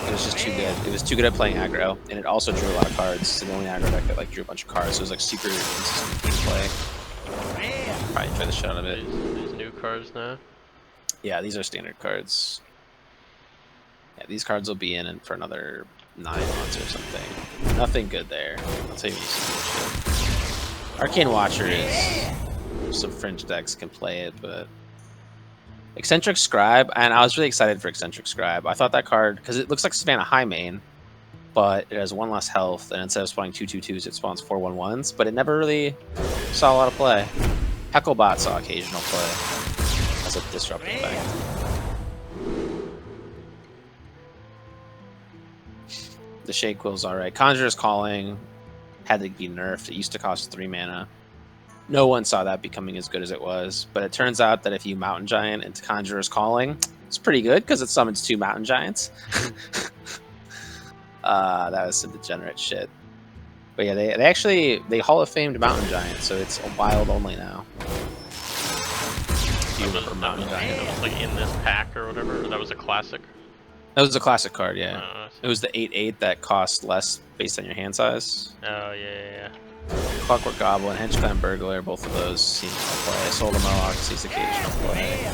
It was just too good. It was too good at playing aggro, and it also drew a lot of cards. It's the only aggro deck that like drew a bunch of cards. So it was like super consistent gameplay. Probably enjoy the shit out of it. these new cards now. Yeah, these are standard cards. Yeah, these cards will be in for another 9 months or something. Nothing good there. I'll tell you when you see good shit. Arcane Watcher is some fringe decks can play it, but Eccentric Scribe, and I was really excited for Eccentric Scribe. I thought that card because it looks like Savannah High main, but it has 1 less health, and instead of spawning 2/2/2s, it spawns 4/1/1s. But it never really saw a lot of play. Hecklebot saw occasional play as a disruptive effect. The Shade Quill's alright. Conjurer's Calling had to be nerfed. It used to cost 3 mana. No one saw that becoming as good as it was, but it turns out that if you Mountain Giant into Conjurer's Calling, it's pretty good because it summons 2 Mountain Giants. That was some degenerate shit. But yeah, they Hall of Famed Mountain Giant, so it's a wild only now. Do you remember Mountain Giant? That was like in this pack or whatever. That was a classic. That was a classic card, yeah. It was the 8/8 that cost less based on your hand size. Oh yeah. Clockwork Goblin, Henchclan Burglar, both of those seem to play. Soul of Mohawk sees occasional play.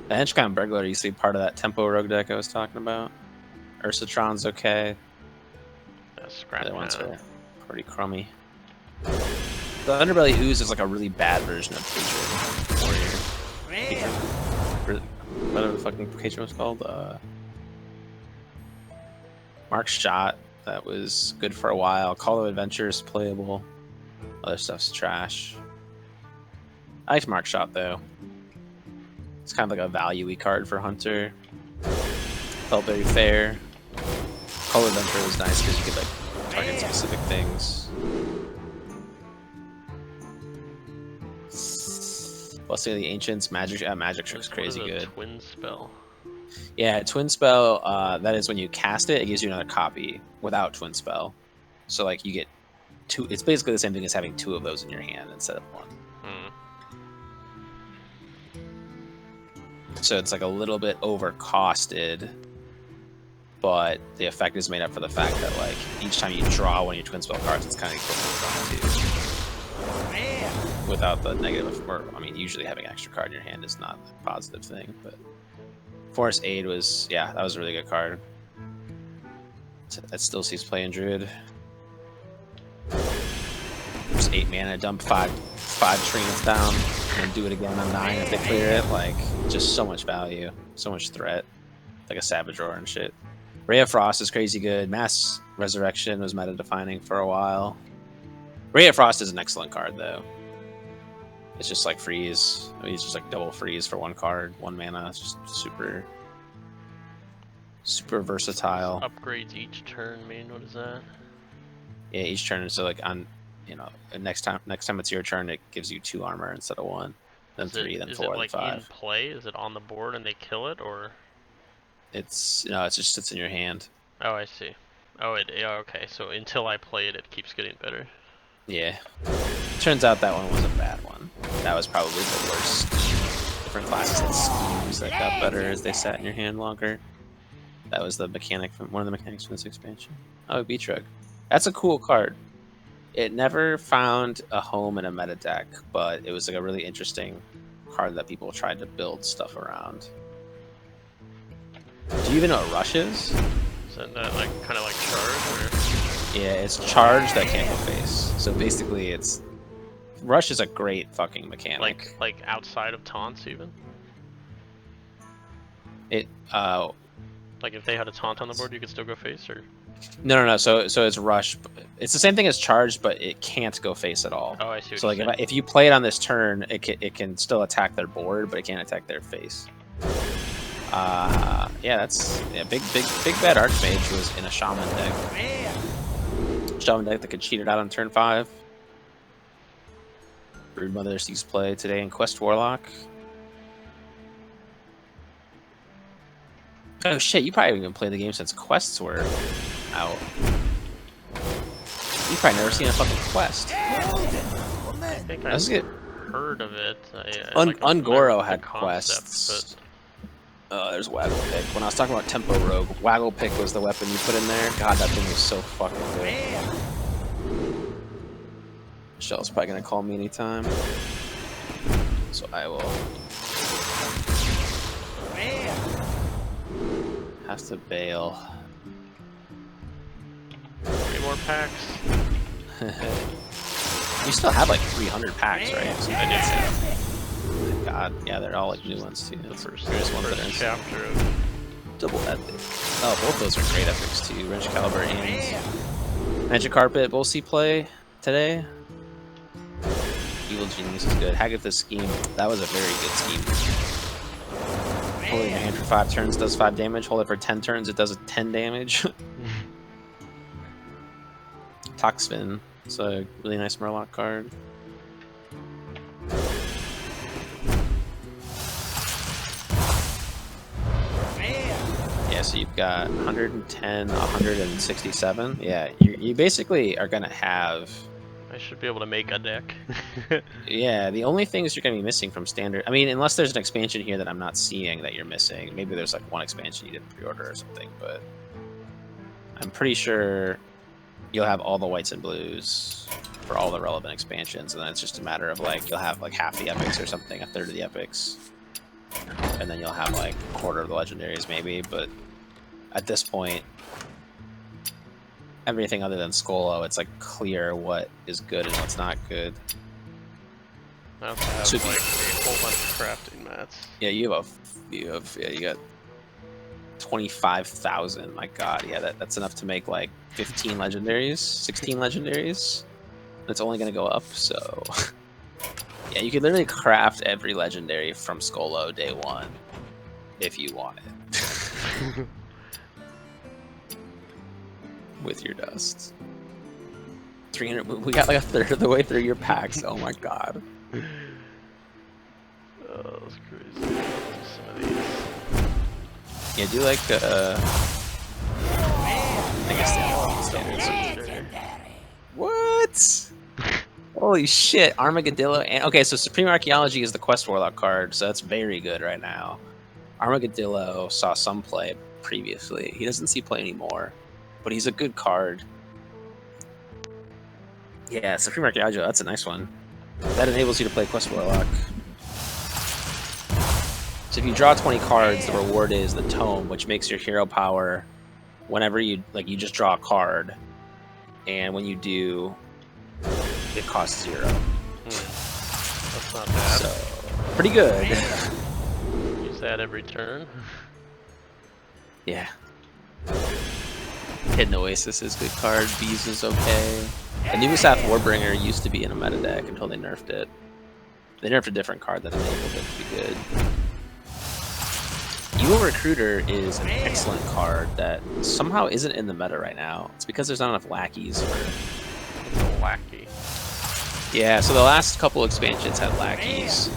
The Henchclan Burglar used to be part of that Tempo Rogue deck I was talking about. Ursatron's okay. Scrap The other ones now. are pretty crummy. The Underbelly Ooze is like a really bad version of Patron Warrior. Whatever the fucking Patron was called. Mark's Shot. That was good for a while. Call of Adventure is playable. Other stuff's trash. I liked Mark Shot though. It's kind of like a value-y card for Hunter. Felt very fair. Call of Adventure was nice because you could like target specific things. Blessing of the Ancients, Magic Trick's crazy What is a good. Twin spell. Yeah, Twin Spell, that is when you cast it, it gives you another copy without Twin Spell. So, like, you get 2. It's basically the same thing as having 2 of those in your hand instead of 1. So it's like a little bit overcosted, but the effect is made up for the fact that, like, each time you draw one of your Twin Spell cards, it's kind of equivalent to drawing 2. Without the negative, or, I mean, usually having an extra card in your hand is not a positive thing, but Forest Aid was, yeah, that was a really good card. That still sees play in Druid. Just 8 mana, dump 5 treants down, and then do it again on 9 if they clear it. Like, just so much value, so much threat. Like a Savage Roar and shit. Ray of Frost is crazy good. Mass Resurrection was meta defining for a while. Ray of Frost is an excellent card, though. It's just like freeze. I mean, it's just like double freeze for 1 card, 1 mana. It's just super, super versatile. Upgrades each turn mean, what is that? Yeah, each turn. So like on, you know, next time it's your turn, it gives you 2 armor instead of 1, then 3, then 4, then like 5. in play? Is it on the board and they kill it, or? It's no, it just sits in your hand. Oh, I see. Oh, yeah, okay. So until I play it, it keeps getting better. Yeah. Turns out that one was a bad one. That was probably the worst. Different classes had schemes that got better as they sat in your hand longer. That was the mechanic from one of the mechanics from this expansion. Oh, Beatrug. That's a cool card. It never found a home in a meta deck, but it was like a really interesting card that people tried to build stuff around. Do you even know what Rush is? Is that like kind of like charge, or? Yeah, it's charge that can't go face. So basically, it's Rush is a great fucking mechanic. Like outside of taunts even. It Like if they had a taunt on the board, you could still go face, or? no. So it's Rush. It's the same thing as charge, but it can't go face at all. Oh, I see. What So like you're saying. if you play it on this turn, it can still attack their board, but it can't attack their face. Yeah, that's big bad Archmage was in a Shaman deck. Shaman deck that could cheat it out on turn 5. Broodmother sees play today in Quest Warlock. Oh shit, you probably haven't even played the game since quests were out. You've probably never seen a fucking quest. I think Let's I've get heard of it. Ungoro had the concept, quests. There's Waggle Pick. When I was talking about Tempo Rogue, Waggle Pick was the weapon you put in there. God, that thing was so fucking good. Michelle's probably gonna call me anytime, so I will. Has to bail. 3 more packs. You still have like 300 packs, right? So I did say God, yeah, they're all like new ones too. the first ones that are in chapter of. double epic. Oh, both those are great epics too. Wrench Caliber and Magic Carpet. We'll see play today. Evil Genius is good. Haggath's Scheme. That was a very good scheme. Hold it in your hand for 5 turns, does 5 damage. Hold it for 10 turns, it does 10 damage. Toxfin. It's a really nice Murloc card. Yeah, so you've got 110, 167. Yeah, you basically are going to have... I should be able to make a deck. Yeah, the only things you're going to be missing from standard... I mean, unless there's an expansion here that I'm not seeing that you're missing. Maybe there's like one expansion you didn't pre-order or something, but... I'm pretty sure you'll have all the whites and blues for all the relevant expansions, and then it's just a matter of like, you'll have like half the epics or something, a third of the epics. And then you'll have like a quarter of the legendaries maybe, but at this point... everything other than Skolo, it's like clear what is good and what's not good. I also have Should be- like a whole bunch of crafting mats. Yeah, you got 25,000. My God, yeah, that's enough to make like 15 legendaries, 16 legendaries. It's only gonna go up, so yeah, you could literally craft every legendary from Skolo day 1 if you wanted. With your dust. 300. We got like a third of the way through your packs. Oh my God. Oh, that's crazy. Some of these. Yeah, do like I guess standards. What? Holy shit, Armageddillo. And okay, so Supreme Archaeology is the Quest Warlock card, so that's very good right now. Armageddillo saw some play previously. He doesn't see play anymore, but he's a good card. Yeah, Supreme Archaeology, that's a nice one. That enables you to play Quest Warlock. So if you draw 20 cards, the reward is the Tome, which makes your hero power whenever you just draw a card, and when you do, it costs 0. That's not bad. So pretty good. Use that every turn. Yeah. Hidden Oasis is good card. Bees is okay. The Numisath Warbringer used to be in a meta deck until they nerfed it. They nerfed a different card that enabled it to be good. Evil Recruiter is an excellent card that somehow isn't in the meta right now. It's because there's not enough lackeys for... It's a lackey. Yeah, so the last couple expansions had lackeys.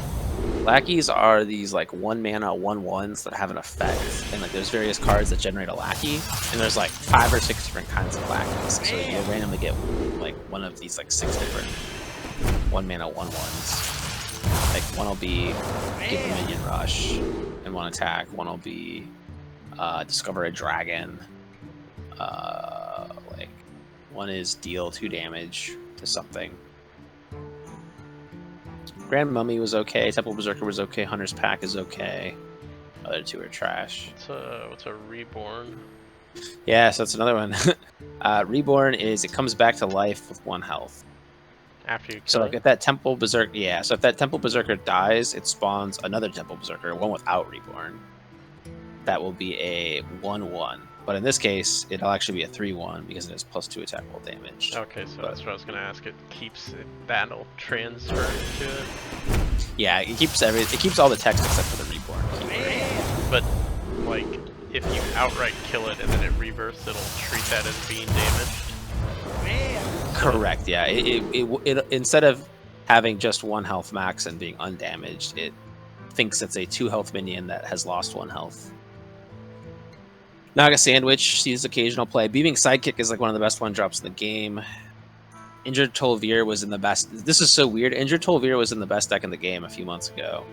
Lackeys are these like 1-mana 1/1s that have an effect, and like there's various cards that generate a lackey, and there's like 5 or 6 different kinds of lackeys. So you'll randomly get like one of these like 6 different 1-mana 1/1s. Like one will be give a minion rush and 1 attack. One will be discover a dragon. Like one is deal 2 damage to something. Grand Mummy was okay. Temple Berserker was okay. Hunter's Pack is okay. Other 2 are trash. What's a reborn? Yeah, so that's another one. Reborn is it comes back to life with 1 health. After you kill So like it? if that Temple Berserker, yeah. So if that Temple Berserker dies, it spawns another Temple Berserker, one without Reborn. That will be a 1/1. But in this case, it'll actually be a 3/1 because it has +2 attack roll damage. Okay, so that's what I was gonna ask. It keeps it, that'll transfer to it. Yeah, it keeps it keeps all the text except for the Reborn keyword. But like, if you outright kill it and then it rebirths, it'll treat that as being damaged. Correct. Yeah. It instead of having just 1 health max and being undamaged, it thinks it's a 2 health minion that has lost 1 health. Naga Sandwich sees occasional play. Beaming Sidekick is like one of the best 1-drops in the game. Injured Tolvir was in the best. This is so weird. Injured Tolvir was in the best deck in the game a few months ago.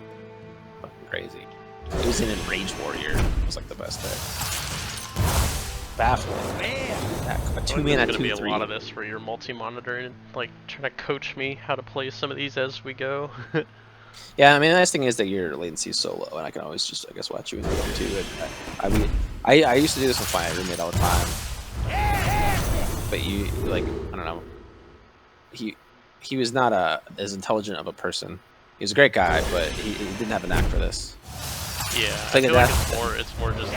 Fucking crazy. It was in Enraged Warrior. It was like the best deck. Baffling. Deck. A 2-mana There's gonna be a 2/3. lot of this where you're multi-monitoring, like trying to coach me how to play some of these as we go. Yeah, I mean, the nice thing is that your latency is so low, and I can always just, I guess, watch you in game too. And I used to do this with my roommate all the time. But you, like, I don't know. He was not as intelligent of a person. He was a great guy, but he didn't have a knack for this. Yeah, Playing I feel like that- it's more just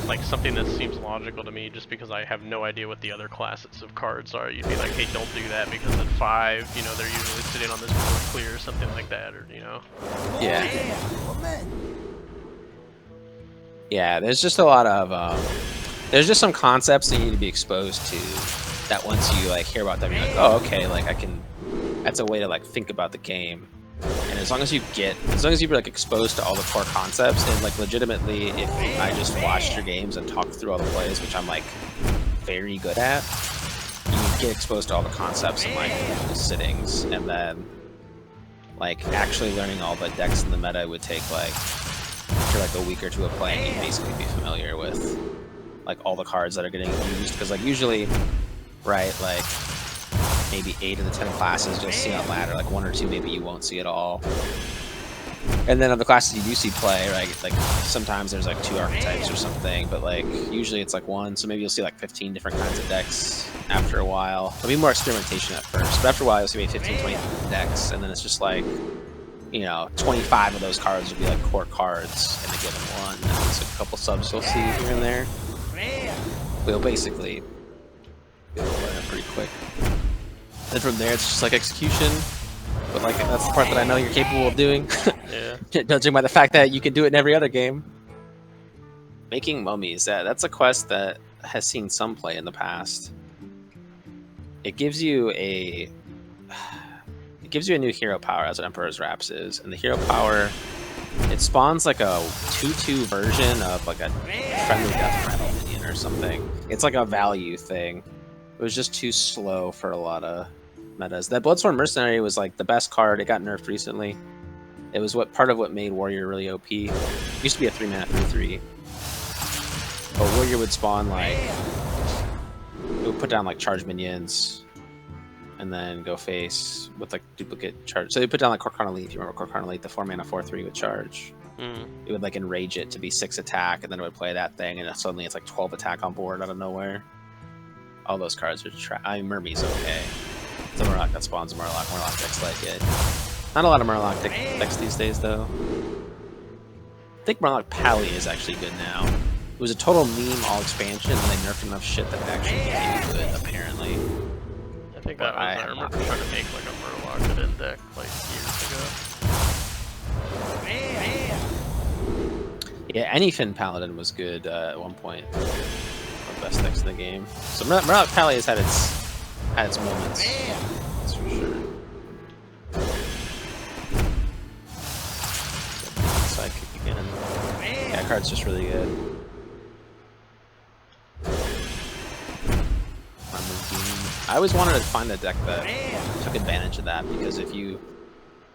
like something that seems logical to me, just because I have no idea what the other classes of cards are. You'd be like, hey, don't do that because at 5, you know, they're usually sitting on this board clear or something like that, or you know. Yeah. Yeah, there's just a lot of there's just some concepts that you need to be exposed to that once you like hear about them, you're like, oh, okay, like that's a way to like think about the game. And as long as you're like exposed to all the core concepts, and like legitimately, if I just watched your games and talked through all the plays, which I'm like very good at, you get exposed to all the concepts in like sittings, and then like actually learning all the decks in the meta would take like after like a week or 2 of playing, you'd basically be familiar with like all the cards that are getting used, because like usually, right, like maybe 8 of the 10 classes you'll see on ladder, like 1 or 2 maybe you won't see at all. And then of the classes you do see play, right, like sometimes there's like 2 archetypes or something, but like usually it's like 1, so maybe you'll see like 15 different kinds of decks after a while. There'll be more experimentation at first, but after a while you'll see maybe 15, 20 decks, and then it's just like, you know, 25 of those cards will be like core cards in a given one, and there's a couple subs you'll see here and there. But you'll basically be able to learn it pretty quick. Then from there, it's just like execution. But like that's the part that I know you're capable of doing. Yeah. Judging by the fact that you can do it in every other game. Making mummies, that's a quest that has seen some play in the past. It gives you a new hero power, as an Emperor's Wraps is, and the hero power, it spawns like a 2/2 version of like a friendly death rattle minion or something. It's like a value thing. It was just too slow for a lot of metas. That Bloodsworn Mercenary was like the best card. It got nerfed recently. It was part of what made Warrior really OP. It used to be a 3-mana 3/3. But Warrior would spawn like, it would put down like charge minions, and then go face with like duplicate charge. So they put down like Korkan Elite, if you remember Korkan Elite, the 4-mana 4/3 with charge. It would like enrage it to be 6 attack, and then it would play that thing, and suddenly it's like 12 attack on board out of nowhere. All those cards are I mean, Murmy's okay. It's a Murloc that spawns a Murloc. Murloc decks like it. Not a lot of Murloc decks these days, though. I think Murloc Pally is actually good now. It was a total meme all expansion, and they nerfed enough shit that it actually became good, apparently. I think But that was, I have remember not. trying to make like a Murloc that in deck like years ago. Yeah, any Finn Paladin was good at one point. One of the best decks in the game. So Murloc Pally has had its moments. That's for sure. Sidekick again. Yeah, that card's just really good. I always wanted to find a deck that took advantage of that, because if you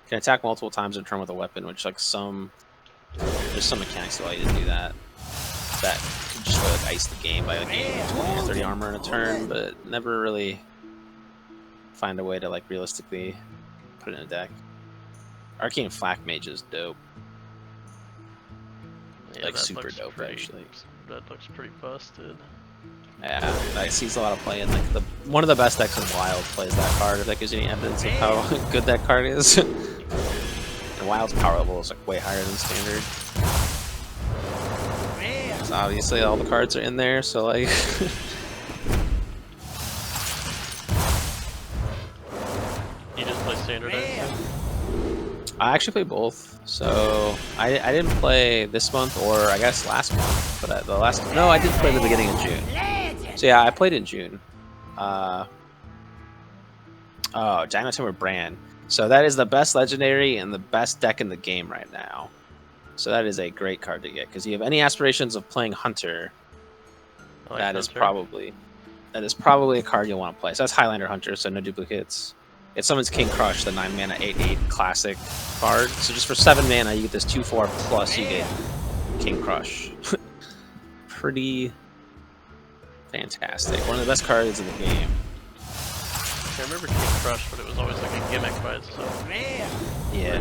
can attack multiple times in a turn with a weapon, which like there's some mechanics that allow you to do that. That could just really like ice the game by like getting 20 or 30 armor in a turn, but never really find a way to like realistically put it in a deck. Arcane Flak Mage is dope. Yeah, Like that super looks dope pretty, actually. That looks pretty busted. Yeah, that sees a lot of play in like one of the best decks in Wild plays that card, if that gives you any evidence of how good that card is. And Wild's power level is like way higher than standard. So obviously all the cards are in there, so like You just play standard, I assume? I actually play both. So I didn't play this month, or I guess last month, but I did play the beginning of June. So yeah, I played in June. Dino Timber Brand. So that is the best legendary and the best deck in the game right now. So that is a great card to get, because you have any aspirations of playing Hunter, I like that is Hunter. probably a card you'll want to play. So that's Highlander Hunter, so no duplicates. It summons King Crush, the 9 mana 8/8 classic card. So just for 7 mana, you get this 2/4 plus you get King Crush. Pretty fantastic. One of the best cards in the game. I remember King Crush, but it was always like a gimmick by itself. Yeah.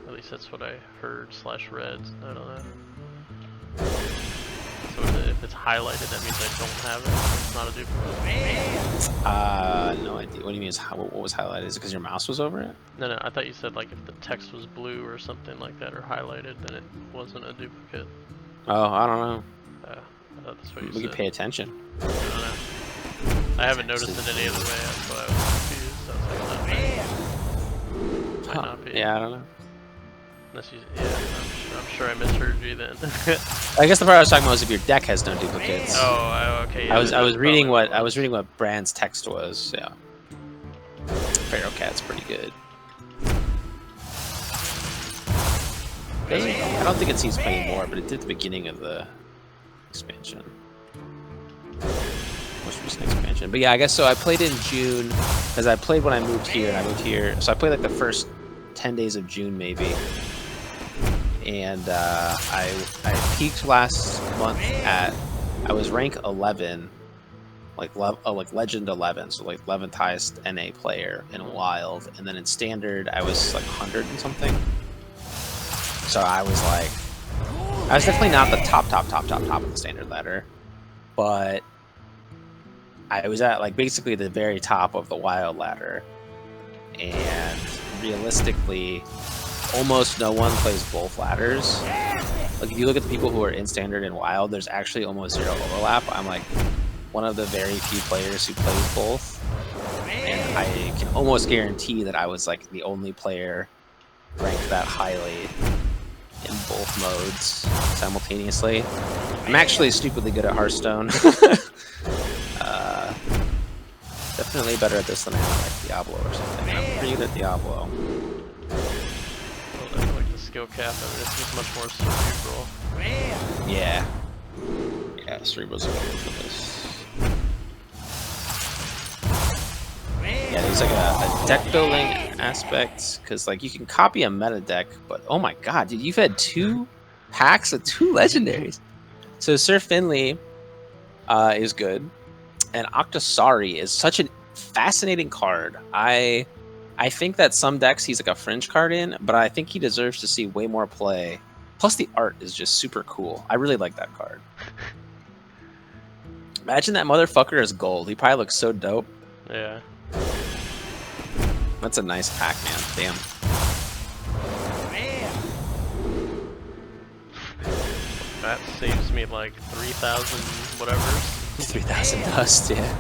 At least that's what I heard / read. I don't know. So if it's highlighted, that means I don't have it. It's not a duplicate. No idea. What do you mean? What was highlighted? Is it because your mouse was over it? No, I thought you said like if the text was blue or something like that, or highlighted, then it wasn't a duplicate. Oh, I don't know. I thought that's what you We said. could pay attention. I don't know. I haven't noticed it any other way. That's why I was confused. I was like, might not be. Yeah, I don't know. Unless you, yeah, I'm sure I misheard you then. I guess the part I was talking about was if your deck has no duplicates. Oh, okay. Yeah, I was reading what Brand's text was. Yeah. Pharaoh Cat's pretty good. I don't think it seems playing more, but it did at the beginning of the expansion. Most recent expansion. But yeah, I guess so. I played in June, because I played when I moved here, and I moved here. So I played like the first 10 days of June, maybe. And I peaked last month at, I was rank 11, like legend 11, so like 11th highest NA player in Wild, and then in standard I was like 100 and something. So I was definitely not the top of the standard ladder, but I was at like basically the very top of the Wild ladder, and realistically almost no one plays both ladders. Like if you look at the people who are in standard and Wild, there's actually almost zero overlap. I'm like one of the very few players who plays both, and I can almost guarantee that I was like the only player ranked that highly in both modes simultaneously. I'm actually stupidly good at Hearthstone. Definitely better at this than I am at like Diablo or something. I'm pretty good at Diablo. Well, I like the skill cap. I mean, it's just much more cerebral. Yeah. Yeah, Cerebral's good for this. Yeah, there's like a deck building aspect, because like you can copy a meta deck, but oh my god, dude, you've had 2 packs of 2 legendaries. So Sir Finley is good, and Octosari is such a fascinating card. I think that some decks he's like a fringe card in, but I think he deserves to see way more play. Plus the art is just super cool. I really like that card. Imagine that motherfucker as gold. He probably looks so dope. Yeah. That's a nice pack, man. Damn. That saves me like 3,000 whatever. 3,000 dust, yeah.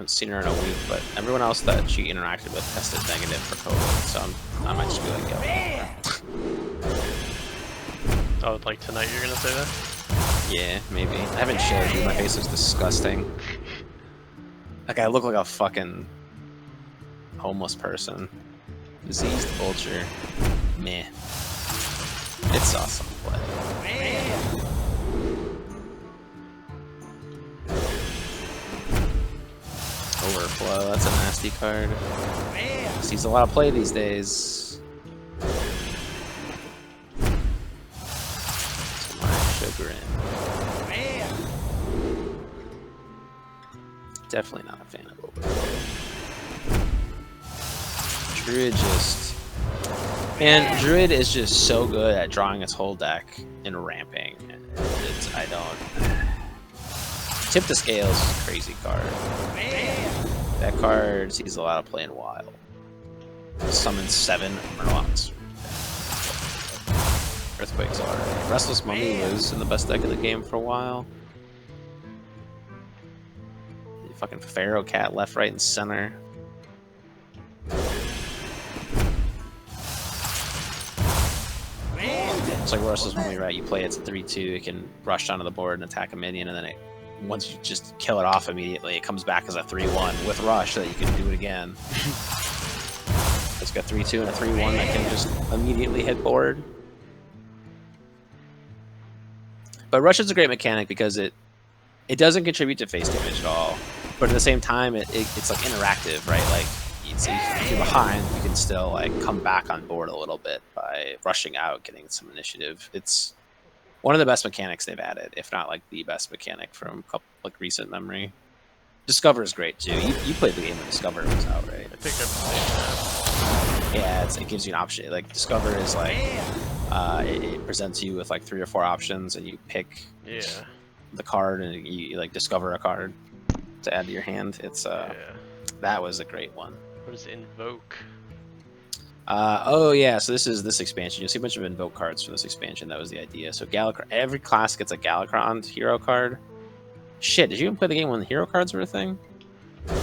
haven't seen her in a week, but everyone else that she interacted with tested negative for COVID, so I might just be like, yo. Oh, like tonight you're gonna say that? Yeah, maybe. I haven't shaved, dude. My face is disgusting. Like, I look like a fucking homeless person. Diseased vulture. Meh. It's awesome play. Overflow, that's a nasty card. Sees a lot of play these days. To my chagrin. Definitely not a fan of Overflow. Druid just... Man, Druid is just so good at drawing its whole deck and ramping. I don't... Tip the Scales is a crazy card. That card sees a lot of play in Wild. Summon 7 Murlocs. Earthquake's already. Restless Mummy was in the best deck in the game for a while. Fucking Pharaoh Cat left, right, and center. It's like Restless Mummy, right? You play it's a 3/2, it can rush onto the board and attack a minion, and then once you just kill it off immediately, it comes back as a 3/1 with rush so that you can do it again. It's got 3/2 and a 3/1 that can just immediately hit board. But rush is a great mechanic because it doesn't contribute to face damage at all. But at the same time, it's like interactive, right? Like, if you're behind, you can still like come back on board a little bit by rushing out, getting some initiative. It's one of the best mechanics they've added, if not like the best mechanic from recent memory. Discover is great too. You played the game when Discover was out, right? I think I've seen that. Yeah, it gives you an option. Like Discover is like it presents you with like 3 or 4 options, and you pick the card, and you like discover a card to add to your hand. It's that was a great one. What is Invoke? Oh yeah, so this expansion. You'll see a bunch of Invoke cards from this expansion. That was the idea. So every class gets a Galakron hero card. Shit, did you even play the game when the hero cards were a thing? I don't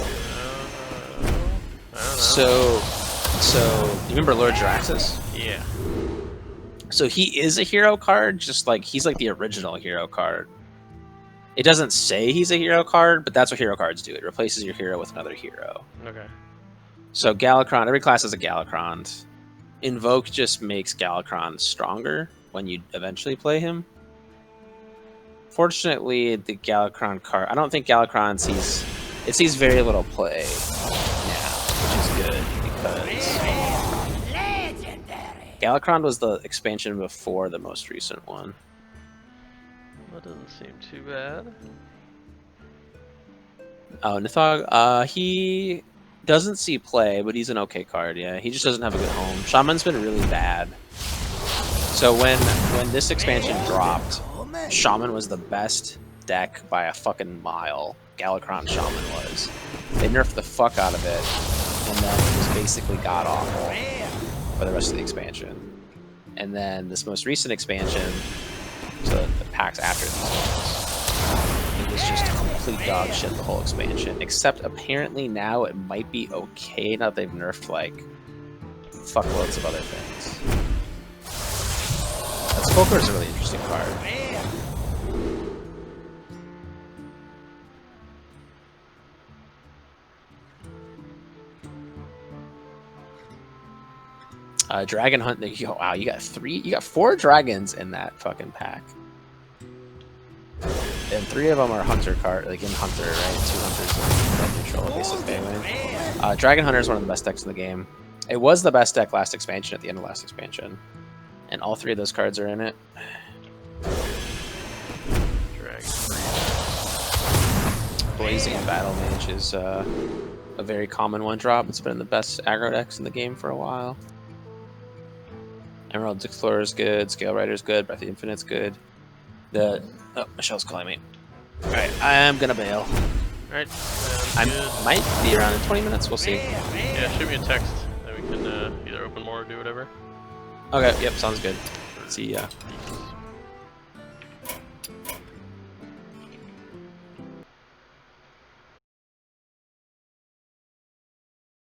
know. So you remember Lord Jaraxxus? Yeah. So he is a hero card, just like he's like the original hero card. It doesn't say he's a hero card, but that's what hero cards do. It replaces your hero with another hero. Okay. So Galakron, every class has a Galakron. Invoke just makes Galakron stronger when you eventually play him. Fortunately, the Galakron card, I don't think Galakron sees very little play now, which is good because Galakron was the expansion before the most recent one. That doesn't seem too bad. Oh, Nithog, he doesn't see play, but he's an okay card, yeah. He just doesn't have a good home. Shaman's been really bad. So when this expansion dropped, Shaman was the best deck by a fucking mile. Galakron Shaman was. They nerfed the fuck out of it, and then it was basically god-awful for the rest of the expansion. And then this most recent expansion, so the packs after these ones, it was just complete dog shit the whole expansion. Except apparently now it might be okay now that they've nerfed like fuckloads of other things. That Spoker is a really interesting card. Dragon Hunt. Wow, you got 4 dragons in that fucking pack, and 3 of them are hunter card, like in hunter, right? 2 hunters are neutral, basically. Dragon Hunter is one of the best decks in the game. It was the best deck last expansion at the end of last expansion, and all 3 of those cards are in it. Blazing Battle Mage is a very common one drop. It's been in the best aggro decks in the game for a while. Emerald Explorer is good, Scale Rider is good, Breath of the Infinite's good. Oh, Michelle's calling me. Alright, I am gonna bail. Alright. I might be around in 20 minutes, we'll see. Yeah, shoot me a text, then we can either open more or do whatever. Okay, yep, sounds good. See ya.